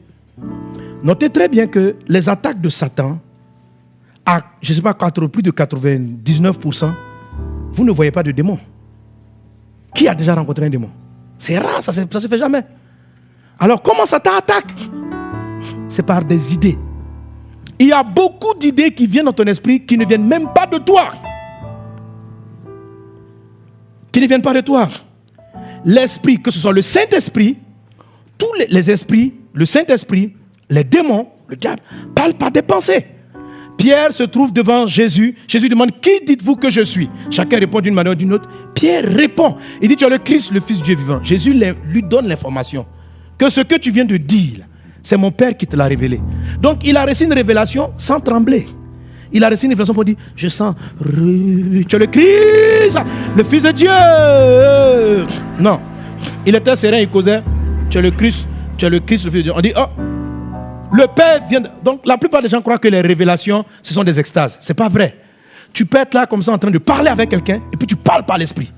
Notez très bien que les attaques de Satan, à, je ne sais pas, plus de 99%, vous ne voyez pas de démon. Qui a déjà rencontré un démon? C'est rare, ça ne se fait jamais. Alors comment Satan attaque? C'est par des idées. Il y a beaucoup d'idées qui viennent dans ton esprit qui ne viennent même pas de toi. Qui ne viennent pas de toi. L'esprit, que ce soit le Saint-Esprit, tous les esprits, le Saint-Esprit, les démons, le diable, parlent par des pensées. Pierre se trouve devant Jésus. Jésus demande, qui dites-vous que je suis? Chacun répond d'une manière ou d'une autre. Pierre répond. Il dit, tu es le Christ, le Fils du Dieu vivant. Jésus lui donne l'information que ce que tu viens de dire, c'est mon Père qui te l'a révélé. Donc il a reçu une révélation sans trembler. Il a reçu une révélation pour dire, je sens, tu es le Christ, le Fils de Dieu. Non. Il était serein, il causait, tu es le Christ, le Fils de Dieu. On dit, oh, le Père vient. Donc la plupart des gens croient que les révélations, ce sont des extases. Ce n'est pas vrai. Tu peux être là comme ça en train de parler avec quelqu'un et puis tu parles par l'esprit.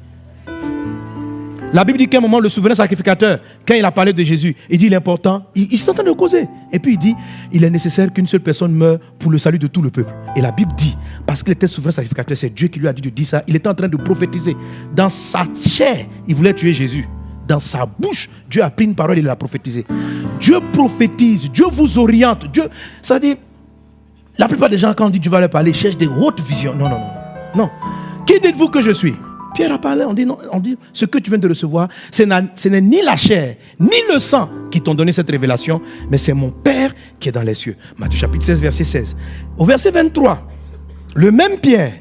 La Bible dit qu'à un moment, le souverain sacrificateur, quand il a parlé de Jésus, il dit l'important, il s'est en train de causer. Et puis il dit, il est nécessaire qu'une seule personne meure pour le salut de tout le peuple. Et la Bible dit, parce qu'il était souverain sacrificateur, c'est Dieu qui lui a dit de dire ça, il était en train de prophétiser. Dans sa chair, il voulait tuer Jésus. Dans sa bouche, Dieu a pris une parole et il l'a prophétisé. Dieu prophétise, Dieu vous oriente. Dieu, ça dit, la plupart des gens, quand on dit Dieu va leur parler, cherchent des hautes visions. Non, non, non. Non. Qui dites-vous que je suis? Pierre a parlé, on dit non, on dit ce que tu viens de recevoir, ce n'est ni la chair, ni le sang qui t'ont donné cette révélation, mais c'est mon Père qui est dans les cieux. Matthieu chapitre 16, verset 16. Au verset 23, le même Pierre,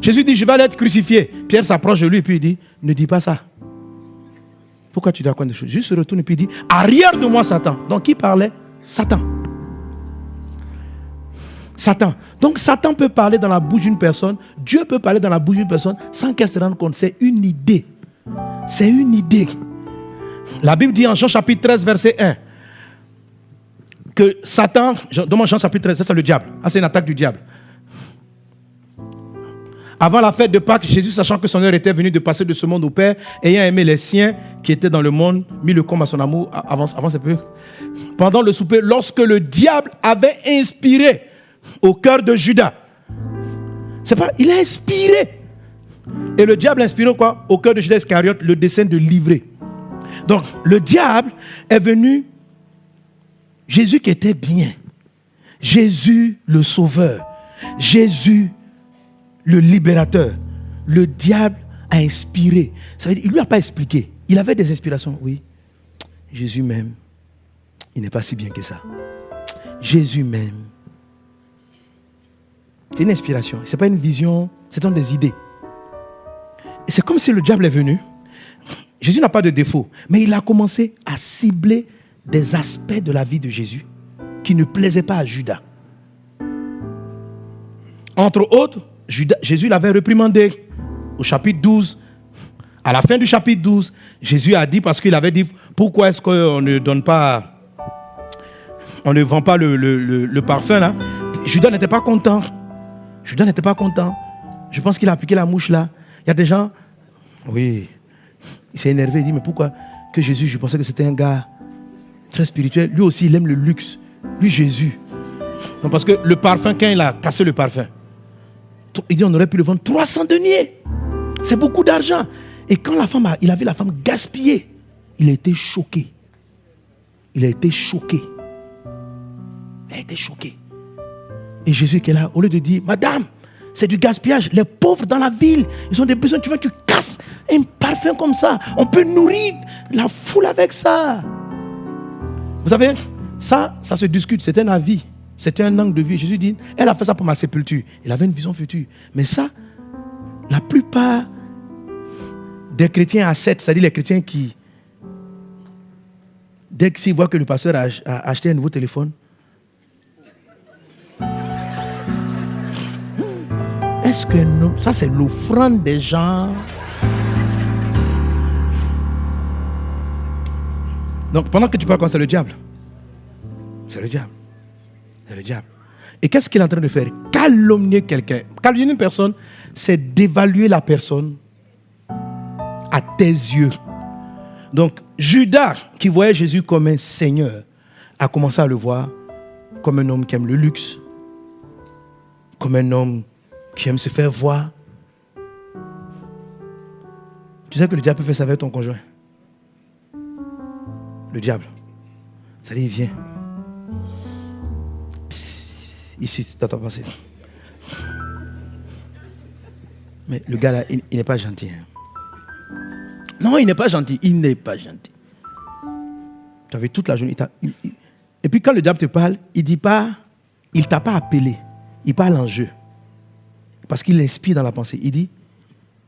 Jésus dit, je vais aller être crucifié. Pierre s'approche de lui et puis il dit, ne dis pas ça. Pourquoi tu dis à quoi de choses? Juste se retourne et puis il dit, arrière de moi Satan. Donc qui parlait? Satan. Satan. Donc Satan peut parler dans la bouche d'une personne, Dieu peut parler dans la bouche d'une personne sans qu'elle se rende compte. C'est une idée. C'est une idée. La Bible dit en Jean chapitre 13 verset 1 que Satan, dans Jean chapitre 13, c'est le diable. Ah, c'est une attaque du diable. Avant la fête de Pâques, Jésus, sachant que son heure était venue de passer de ce monde au Père, ayant aimé les siens qui étaient dans le monde, mit le comble à son amour. Avance un peu. Pendant le souper, lorsque le diable avait inspiré au cœur de Judas. C'est pas, il a inspiré. Et le diable a inspiré quoi? Au cœur de Judas Iscariote, le dessein de livrer. Donc, le diable est venu. Jésus qui était bien. Jésus le sauveur. Jésus le libérateur. Le diable a inspiré. Ça veut dire, il ne lui a pas expliqué. Il avait des inspirations. Oui, Jésus m'aime. Il n'est pas si bien que ça. Jésus m'aime. C'est une inspiration. Ce n'est pas une vision, ce sont des idées. Et c'est comme si le diable est venu. Jésus n'a pas de défaut, mais il a commencé à cibler des aspects de la vie de Jésus qui ne plaisaient pas à Judas. Entre autres, Jésus l'avait réprimandé au chapitre 12. À la fin du chapitre 12, Jésus a dit, parce qu'il avait dit, pourquoi est-ce qu'on ne donne pas, on ne vend pas le parfum là? Judas n'était pas content. Judas n'était pas content. Je pense qu'il a appliqué la mouche là. Il y a des gens, oui, il s'est énervé, il dit, mais pourquoi que Jésus, je pensais que c'était un gars très spirituel. Lui aussi, il aime le luxe. Lui, Jésus. Non, parce que le parfum, quand il a cassé le parfum, il dit, on aurait pu le vendre 300 deniers. C'est beaucoup d'argent. Et quand il a vu la femme gaspiller, il a été choqué. Il a été choqué. Il a été choqué. Et Jésus qui est là, au lieu de dire, madame, c'est du gaspillage. Les pauvres dans la ville, ils ont des besoins. Tu vois, tu casses un parfum comme ça. On peut nourrir la foule avec ça. Vous savez, Ça se discute, c'est un avis, c'est un angle de vie. Jésus dit, elle a fait ça pour ma sépulture. Il avait une vision future. Mais ça, la plupart des chrétiens ascètes, c'est-à-dire les chrétiens qui, dès qu'ils voient que le pasteur a acheté un nouveau téléphone, est-ce que non? Ça, c'est l'offrande des gens. Donc, pendant que tu parles comme ça, c'est le diable. C'est le diable. C'est le diable. Et qu'est-ce qu'il est en train de faire? Calomnier quelqu'un. Calomnier une personne, c'est d'évaluer la personne à tes yeux. Donc, Judas, qui voyait Jésus comme un seigneur, a commencé à le voir comme un homme qui aime le luxe, comme un homme qui aime se faire voir. Tu sais que le diable peut faire ça avec ton conjoint. Le diable. Ça dit, il vient. Ici, t'entends passer. Mais le gars là, il n'est pas gentil. Hein. Non, il n'est pas gentil. Il n'est pas gentil. Tu avais toute la journée. Et puis quand le diable te parle, il dit pas, il t'a pas appelé. Il parle en jeu. Parce qu'il inspire dans la pensée. Il dit,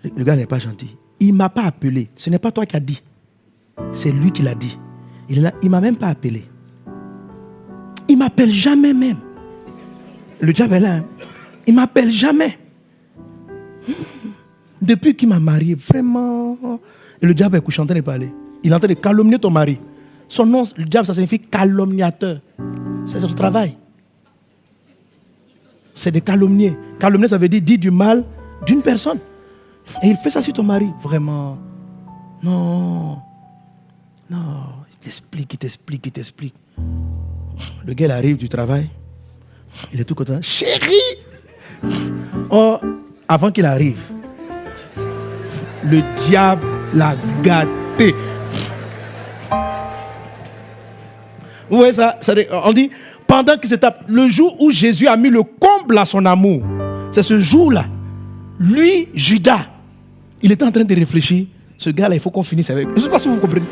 le gars n'est pas gentil. Il ne m'a pas appelé. Ce n'est pas toi qui as dit. C'est lui qui l'a dit. Il ne m'a même pas appelé. Il ne m'appelle jamais même. Le diable est là. Hein. Il ne m'appelle jamais. Depuis qu'il m'a marié, vraiment. Et le diable est couché en train de parler. Il est en train de calomnier ton mari. Son nom, le diable, ça signifie calomniateur. C'est son travail. C'est de calomnier. Calomnier, ça veut dire du mal d'une personne. Et il fait ça sur ton mari. Vraiment. Non. Non. Il t'explique. Le gars, il arrive du travail. Il est tout content. Chérie! Oh, avant qu'il arrive, le diable l'a gâté. Vous voyez ça? On dit, pendant qu'il se tape, le jour où Jésus a mis le comble à son amour, c'est ce jour-là. Lui, Judas, il était en train de réfléchir. Ce gars-là, il faut qu'on finisse avec. Je ne sais pas si vous comprenez.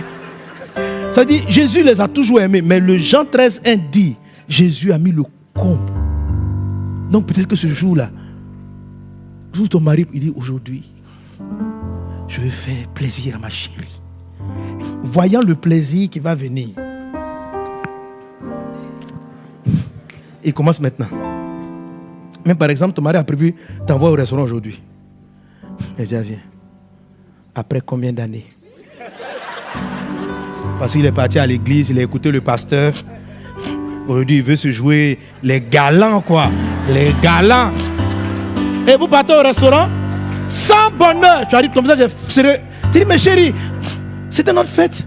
Ça dit, Jésus les a toujours aimés, mais le Jean 13:1 dit, Jésus a mis le comble. Donc peut-être que ce jour-là, tout ton mari, il dit, aujourd'hui, je vais faire plaisir à ma chérie. Voyant le plaisir qui va venir, il commence maintenant. Même par exemple, ton mari a prévu t'envoyer au restaurant aujourd'hui. Et viens. Après combien d'années? Parce qu'il est parti à l'église, il a écouté le pasteur. Aujourd'hui, il veut se jouer les galants, quoi. Les galants. Et vous partez au restaurant sans bonheur. Tu arrives, ton visage est sérieux. Tu dis, mais chérie, c'était notre fête.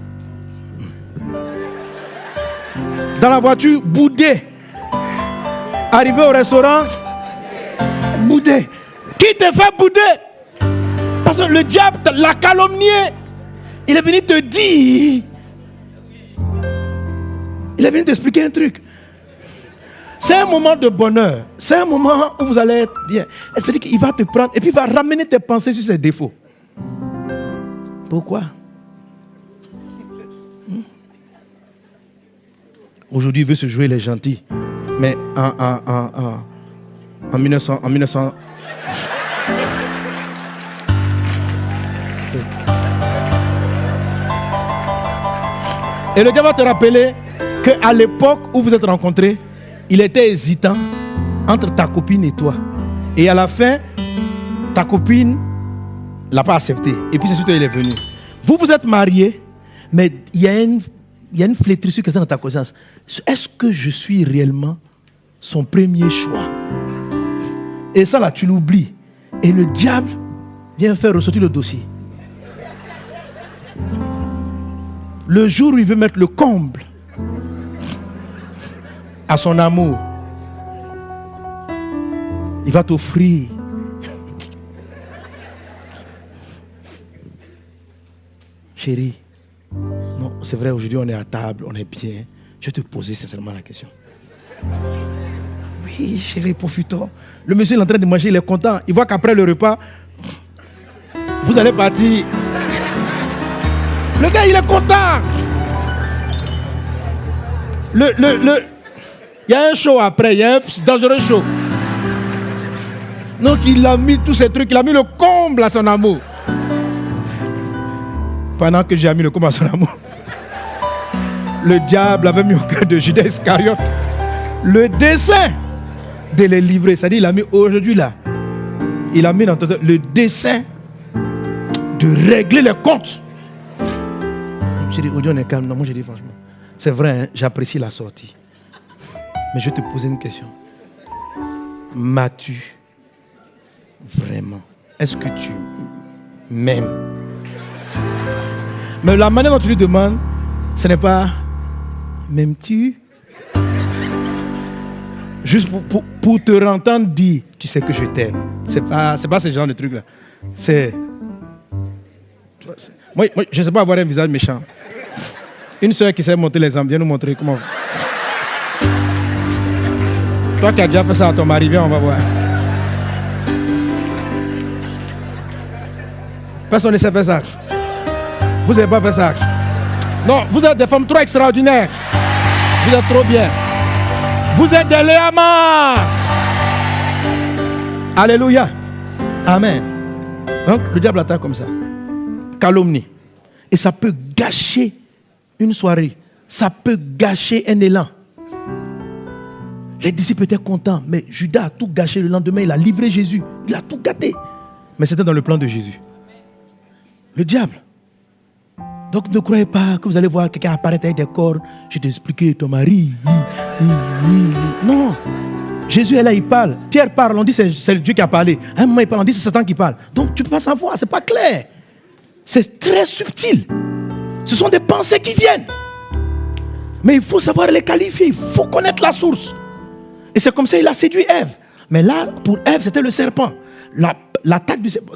Dans la voiture, boudé. Arrivé au restaurant, boudé. Qui te fait bouder? Parce que le diable l'a calomnié. Il est venu te dire. Il est venu t'expliquer un truc. C'est un moment de bonheur. C'est un moment où vous allez être bien. C'est-à-dire qu'il va te prendre et puis il va ramener tes pensées sur ses défauts. Pourquoi? Aujourd'hui, il veut se jouer les gentils. Mais en 1900... Et le diable va te rappeler qu'à l'époque où vous êtes rencontrés, il était hésitant entre ta copine et toi. Et à la fin, ta copine ne l'a pas accepté. Et puis c'est surtout il est venu. Vous êtes mariés, mais il y a une flétrissure qui est dans ta conscience. Est-ce que je suis réellement son premier choix? Et ça là, tu l'oublies. Et le diable vient faire ressortir le dossier. Le jour où il veut mettre le comble à son amour, il va t'offrir chérie. Non, c'est vrai, aujourd'hui on est à table, on est bien. Je vais te poser sincèrement la question. Oui, chérie, profitons. Le monsieur est en train de manger, il est content. Il voit qu'après le repas, vous allez partir. Le gars, il est content. Il y a un show après, il y a un dangereux show. Donc il a mis tous ces trucs, il a mis le comble à son amour. Pendant que j'ai mis le comble à son amour, le diable avait mis au cœur de Judas Iscariote le dessein de les livrer. C'est-à-dire, il a mis aujourd'hui là, il a mis dans le dessein de régler les comptes. J'ai dit, Odion, on est calme. Non, moi j'ai dit franchement, c'est vrai, hein, j'apprécie la sortie. Mais je vais te poser une question. M'as-tu vraiment? Est-ce que tu m'aimes? Mais la manière dont tu lui demandes, ce n'est pas m'aimes-tu? Juste pour te entendre dire, tu sais que je t'aime. C'est pas ce genre de truc-là. Moi, je ne sais pas avoir un visage méchant. Une soeur qui sait monter les âmes, viens nous montrer comment. Toi qui as déjà fait ça à ton mari, viens, on va voir. Personne ne sait faire ça. Vous n'avez pas fait ça. Non, vous êtes des femmes trop extraordinaires. Vous êtes trop bien. Vous êtes des léamans. Alléluia. Amen. Donc, le diable attaque comme ça. Calomnie. Et ça peut gâcher une soirée. Ça peut gâcher un élan. Les disciples étaient contents, mais Judas a tout gâché. Le lendemain, il a livré Jésus. Il a tout gâté. Mais c'était dans le plan de Jésus. Le diable. Donc ne croyez pas que vous allez voir quelqu'un apparaître avec des corps. Je t'ai expliqué, ton mari. Non. Jésus est là, il parle. Pierre parle, on dit c'est Dieu qui a parlé. À un moment, il parle, on dit c'est Satan qui parle. Donc tu ne peux pas savoir, c'est pas clair. C'est très subtil. Ce sont des pensées qui viennent. Mais il faut savoir les qualifier, il faut connaître la source. Et c'est comme ça qu'il a séduit Ève. Mais là, pour Ève, c'était le serpent. L'attaque du serpent,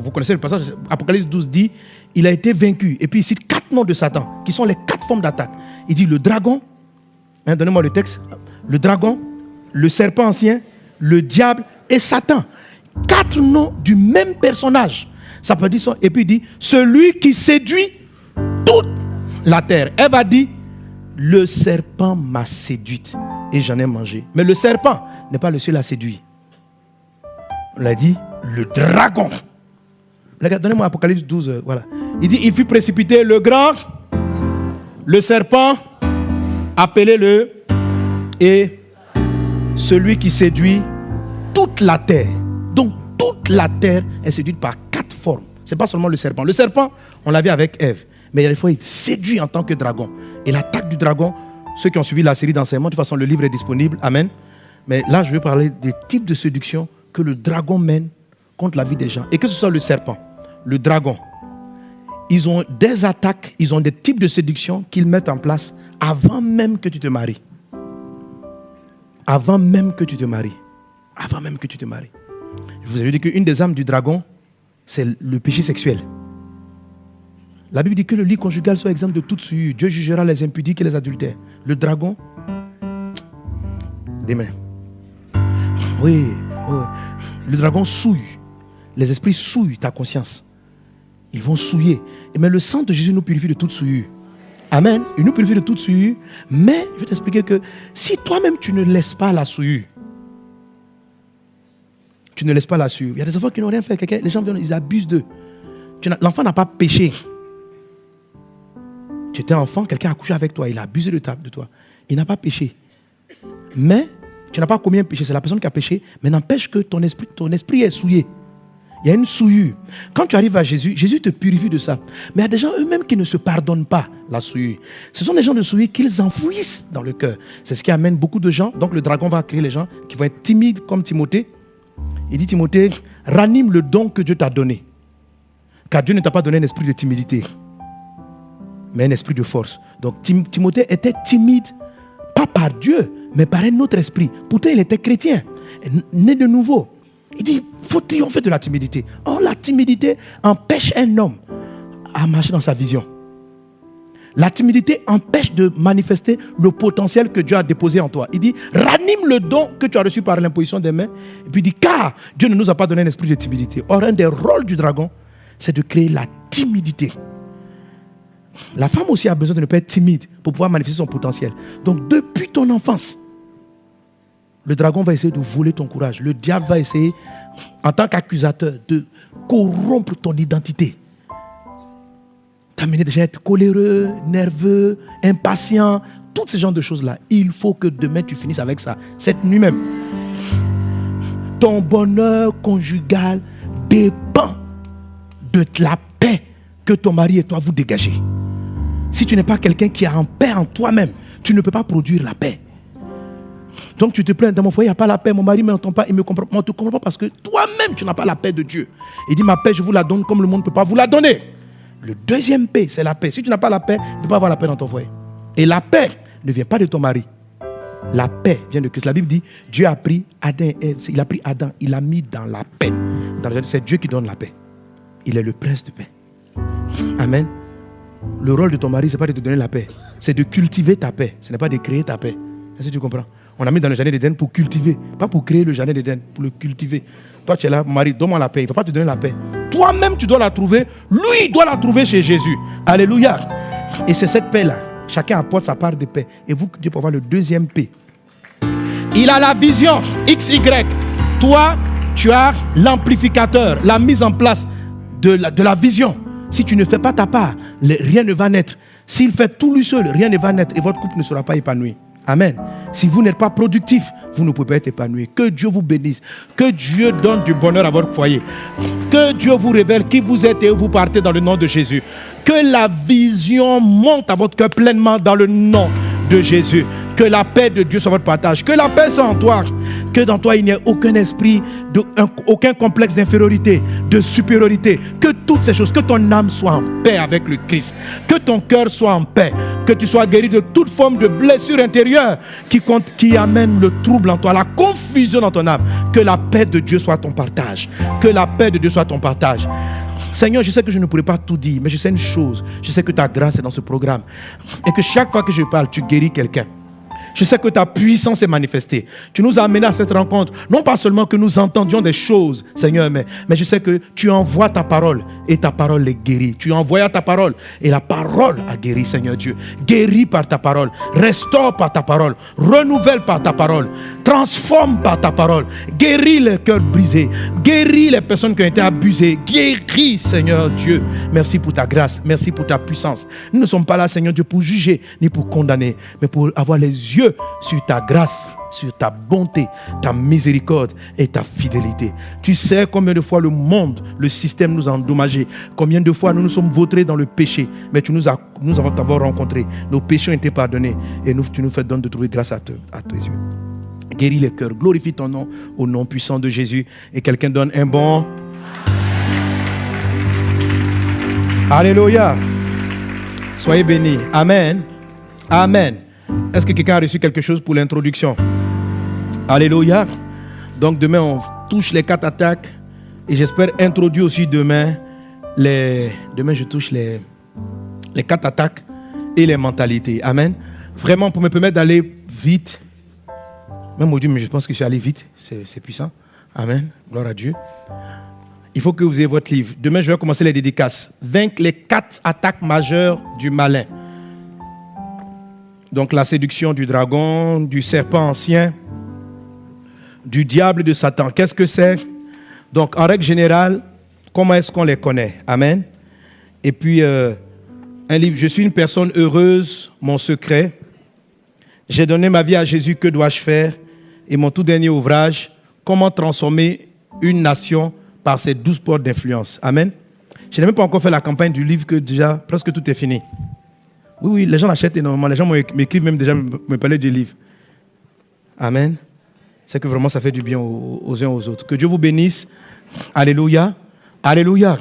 vous connaissez le passage, Apocalypse 12 dit, il a été vaincu. Et puis il cite 4 noms de Satan, qui sont les 4 formes d'attaque. Il dit le dragon, donnez-moi le texte, le dragon, le serpent ancien, le diable et Satan. 4 noms du même personnage. Ça peut dire ça. Et puis il dit, celui qui séduit toute la terre. Ève a dit, le serpent m'a séduite et j'en ai mangé. Mais le serpent n'est pas le seul à séduire. On l'a dit, le dragon. Donnez-moi Apocalypse 12, voilà. Il dit, il fut précipité le grand, le serpent, appelez-le, et celui qui séduit toute la terre. Donc toute la terre est séduite par 4 formes. Ce n'est pas seulement le serpent. Le serpent, on l'a vu avec Ève. Mais il y a des fois, il séduit en tant que dragon. Et l'attaque du dragon, ceux qui ont suivi la série d'enseignements, de toute façon, le livre est disponible. Amen. Mais là, je vais parler des types de séduction que le dragon mène contre la vie des gens. Et que ce soit le serpent, le dragon, ils ont des attaques, ils ont des types de séduction qu'ils mettent en place avant même que tu te maries. Avant même que tu te maries. Avant même que tu te maries. Je vous avais dit qu'une des armes du dragon, c'est le péché sexuel. La Bible dit que le lit conjugal soit exempt de toute souillure. Dieu jugera les impudiques et les adultères. Le dragon, des mains. Oui. Le dragon souille. Les esprits souillent ta conscience. Ils vont souiller. Mais le sang de Jésus nous purifie de toute souillure. Amen. Il nous purifie de toute souillure. Mais je vais t'expliquer que si toi-même tu ne laisses pas la souillure, tu ne laisses pas la souillure. Il y a des enfants qui n'ont rien fait. Les gens viennent, ils abusent d'eux. L'enfant n'a pas péché. Tu étais enfant, quelqu'un a couché avec toi, il a abusé de toi. Il n'a pas péché. Mais tu n'as pas commis un péché, c'est la personne qui a péché, mais n'empêche que ton esprit est souillé. Il y a une souillure. Quand tu arrives à Jésus, Jésus te purifie de ça. Mais il y a des gens eux-mêmes qui ne se pardonnent pas la souillure. Ce sont des gens de souillure qu'ils enfouissent dans le cœur. C'est ce qui amène beaucoup de gens. Donc le dragon va créer les gens qui vont être timides comme Timothée. Il dit, Timothée, ranime le don que Dieu t'a donné. Car Dieu ne t'a pas donné un esprit de timidité, mais un esprit de force. Donc Timothée était timide, pas par Dieu, mais par un autre esprit. Pourtant, il était chrétien, né de nouveau. Il dit, il faut triompher de la timidité. Or, la timidité empêche un homme à marcher dans sa vision. La timidité empêche de manifester le potentiel que Dieu a déposé en toi. Il dit, ranime le don que tu as reçu par l'imposition des mains. Et puis il dit, car Dieu ne nous a pas donné un esprit de timidité. Or, un des rôles du dragon, c'est de créer la timidité. La femme aussi a besoin de ne pas être timide pour pouvoir manifester son potentiel. Donc, depuis ton enfance, le dragon va essayer de voler ton courage. Le diable va essayer, en tant qu'accusateur, de corrompre ton identité. T'amener déjà à être coléreux, nerveux, impatient, tous ces genres de choses-là. Il faut que demain tu finisses avec ça, cette nuit même. Ton bonheur conjugal dépend de la paix que ton mari et toi vous dégagez. Si tu n'es pas quelqu'un qui a en paix en toi-même, tu ne peux pas produire la paix. Donc tu te plains, dans mon foyer, il n'y a pas la paix, mon mari ne m'entend pas, il me comprend. Moi, tu ne comprends pas parce que toi-même, tu n'as pas la paix de Dieu. Il dit, ma paix, je vous la donne comme le monde ne peut pas vous la donner. Le deuxième paix, c'est la paix. Si tu n'as pas la paix, tu ne peux pas avoir la paix dans ton foyer. Et la paix ne vient pas de ton mari. La paix vient de Christ. La Bible dit, Dieu a pris Adam et Ève. Il a pris Adam, il l'a mis dans la paix. C'est Dieu qui donne la paix. Il est le prince de paix. Amen. Le rôle de ton mari, ce n'est pas de te donner la paix. C'est de cultiver ta paix. Ce n'est pas de créer ta paix. Est-ce que tu comprends? On a mis dans le jardin d'Éden pour cultiver. Pas pour créer le jardin d'Éden, pour le cultiver. Toi, tu es là, mari, donne-moi la paix. Il ne va pas te donner la paix. Toi-même, tu dois la trouver. Lui, il doit la trouver chez Jésus. Alléluia. Et c'est cette paix-là. Chacun apporte sa part de paix. Et vous, Dieu peut avoir le deuxième paix. Il a la vision XY. Toi, tu as l'amplificateur, la mise en place de la vision. Si tu ne fais pas ta part, rien ne va naître. S'il fait tout lui seul, rien ne va naître. Et votre couple ne sera pas épanoui. Amen. Si vous n'êtes pas productif, vous ne pouvez pas être épanoui. Que Dieu vous bénisse. Que Dieu donne du bonheur à votre foyer. Que Dieu vous révèle qui vous êtes et où vous partez dans le nom de Jésus. Que la vision monte à votre cœur pleinement dans le nom de Jésus. Que la paix de Dieu soit votre partage. Que la paix soit en toi. Que dans toi, il n'y ait aucun esprit, aucun complexe d'infériorité, de supériorité. Que toutes ces choses, que ton âme soit en paix avec le Christ. Que ton cœur soit en paix. Que tu sois guéri de toute forme de blessure intérieure qui amène le trouble en toi, la confusion dans ton âme. Que la paix de Dieu soit ton partage. Que la paix de Dieu soit ton partage. Seigneur, je sais que je ne pourrais pas tout dire, mais je sais une chose. Je sais que ta grâce est dans ce programme. Et que chaque fois que je parle, tu guéris quelqu'un. Je sais que ta puissance est manifestée. Tu nous as amenés à cette rencontre. Non pas seulement que nous entendions des choses, Seigneur, mais je sais que tu envoies ta parole et ta parole les guérit. Tu envoies ta parole et la parole a guéri, Seigneur Dieu. Guéris par ta parole. Restaure par ta parole. Renouvelle par ta parole. Transforme par ta parole. Guéris les cœurs brisés. Guéris les personnes qui ont été abusées. Guéris, Seigneur Dieu. Merci pour ta grâce. Merci pour ta puissance. Nous ne sommes pas là, Seigneur Dieu, pour juger ni pour condamner, mais pour avoir les yeux sur ta grâce, sur ta bonté, ta miséricorde et ta fidélité. Tu sais combien de fois le monde, le système nous a endommagés, combien de fois nous nous sommes vautrés dans le péché, mais nous avons d'abord rencontré, nos péchés ont été pardonnés et tu nous fais don de trouver grâce à tes yeux. Guéris les cœurs, glorifie ton nom au nom puissant de Jésus. Et quelqu'un donne un bon Alléluia. Soyez bénis. Amen. Amen. Est-ce que quelqu'un a reçu quelque chose pour l'introduction? Alléluia. Donc demain, on touche les 4 attaques. Et j'espère introduire aussi demain Demain, je touche les 4 attaques et les mentalités. Amen. Vraiment, pour me permettre d'aller vite. Même au Dieu, mais je pense que je suis allé vite. C'est puissant. Amen. Gloire à Dieu. Il faut que vous ayez votre livre. Demain, je vais commencer les dédicaces. Vaincre les 4 attaques majeures du malin. Donc la séduction du dragon, du serpent ancien, du diable et de Satan. Qu'est-ce que c'est? Donc en règle générale, comment est-ce qu'on les connaît? Amen. Et puis, un livre, je suis une personne heureuse, mon secret. J'ai donné ma vie à Jésus, que dois-je faire? Et mon tout dernier ouvrage, comment transformer une nation par ses 12 portes d'influence. Amen. Je n'ai même pas encore fait la campagne du livre que déjà, presque tout est fini. Oui, les gens l'achètent énormément. Les gens m'écrivent même déjà, me parler du livre. Amen. C'est que vraiment ça fait du bien aux uns aux autres. Que Dieu vous bénisse. Alléluia. Alléluia.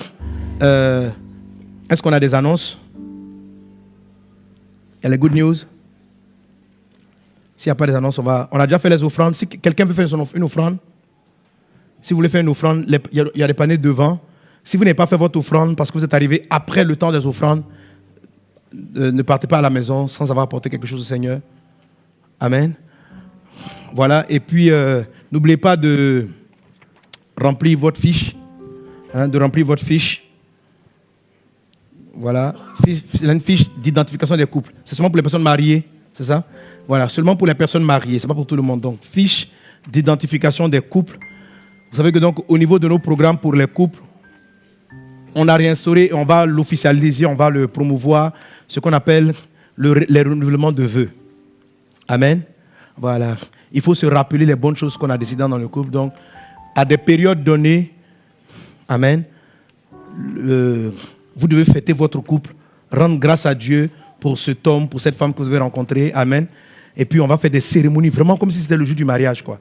Est-ce qu'on a des annonces? Il y a les good news. S'il n'y a pas des annonces, on a déjà fait les offrandes. Si quelqu'un veut faire une offrande, si vous voulez faire une offrande, il y a des paniers devant. Si vous n'avez pas fait votre offrande parce que vous êtes arrivé après le temps des offrandes, ne partez pas à la maison sans avoir apporté quelque chose au Seigneur. Amen. Voilà. Et puis, n'oubliez pas de remplir votre fiche. De remplir votre fiche. Voilà. Une fiche d'identification des couples. C'est seulement pour les personnes mariées, c'est ça? Voilà, seulement pour les personnes mariées, c'est pas pour tout le monde. Donc, fiche d'identification des couples. Vous savez que donc, au niveau de nos programmes pour les couples, on a réinstauré, on va l'officialiser, on va le promouvoir, ce qu'on appelle les renouvellements de vœux. Amen. Voilà. Il faut se rappeler les bonnes choses qu'on a décidées dans le couple. Donc, à des périodes données, amen, vous devez fêter votre couple, rendre grâce à Dieu pour cet homme, pour cette femme que vous avez rencontrée. Amen. Et puis, on va faire des cérémonies, vraiment comme si c'était le jour du mariage, quoi.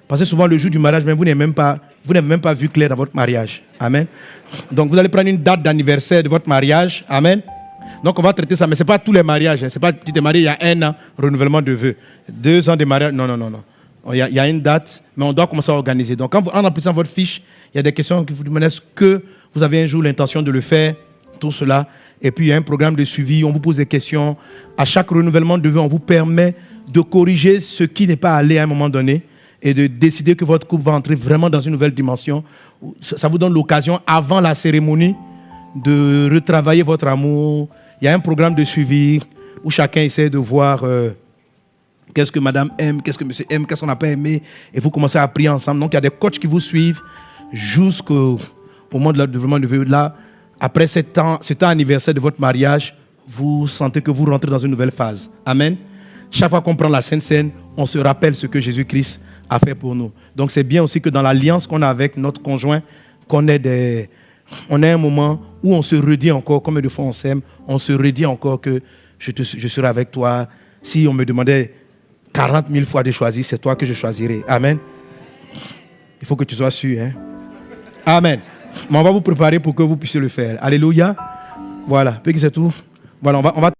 Parce que souvent, le jour du mariage, vous n'avez même pas vu clair dans votre mariage. Amen. Donc, vous allez prendre une date d'anniversaire de votre mariage. Amen. Donc, on va traiter ça. Mais ce n'est pas tous les mariages. Ce n'est pas tu t'es marié il y a 1 an, renouvellement de vœux. 2 ans de mariage. Non. Il y a une date, mais on doit commencer à organiser. Donc, en remplissant votre fiche, il y a des questions qui vous demandent est-ce que vous avez un jour l'intention de le faire, tout cela. Et puis, il y a un programme de suivi. On vous pose des questions. À chaque renouvellement de vœux, on vous permet de corriger ce qui n'est pas allé à un moment donné et de décider que votre couple va entrer vraiment dans une nouvelle dimension. Ça vous donne l'occasion, avant la cérémonie, de retravailler votre amour. Il y a un programme de suivi où chacun essaie de voir qu'est-ce que madame aime, qu'est-ce que monsieur aime, qu'est-ce qu'on n'a pas aimé. Et vous commencez à prier ensemble. Donc, il y a des coachs qui vous suivent jusqu'au moment de l'enlèvement de vœux. Là, après cet temps anniversaire de votre mariage, vous sentez que vous rentrez dans une nouvelle phase. Amen. Chaque fois qu'on prend la Sainte Seine, on se rappelle ce que Jésus-Christ a fait pour nous. Donc, c'est bien aussi que dans l'alliance qu'on a avec notre conjoint, on ait un moment où on se redit encore, combien de fois on s'aime, on se redit encore que je serai avec toi. Si on me demandait 40 000 fois de choisir, c'est toi que je choisirai. Amen. Il faut que tu sois sûr. Hein? Amen. Mais on va vous préparer pour que vous puissiez le faire. Alléluia. Voilà. Puis c'est tout. Voilà, on va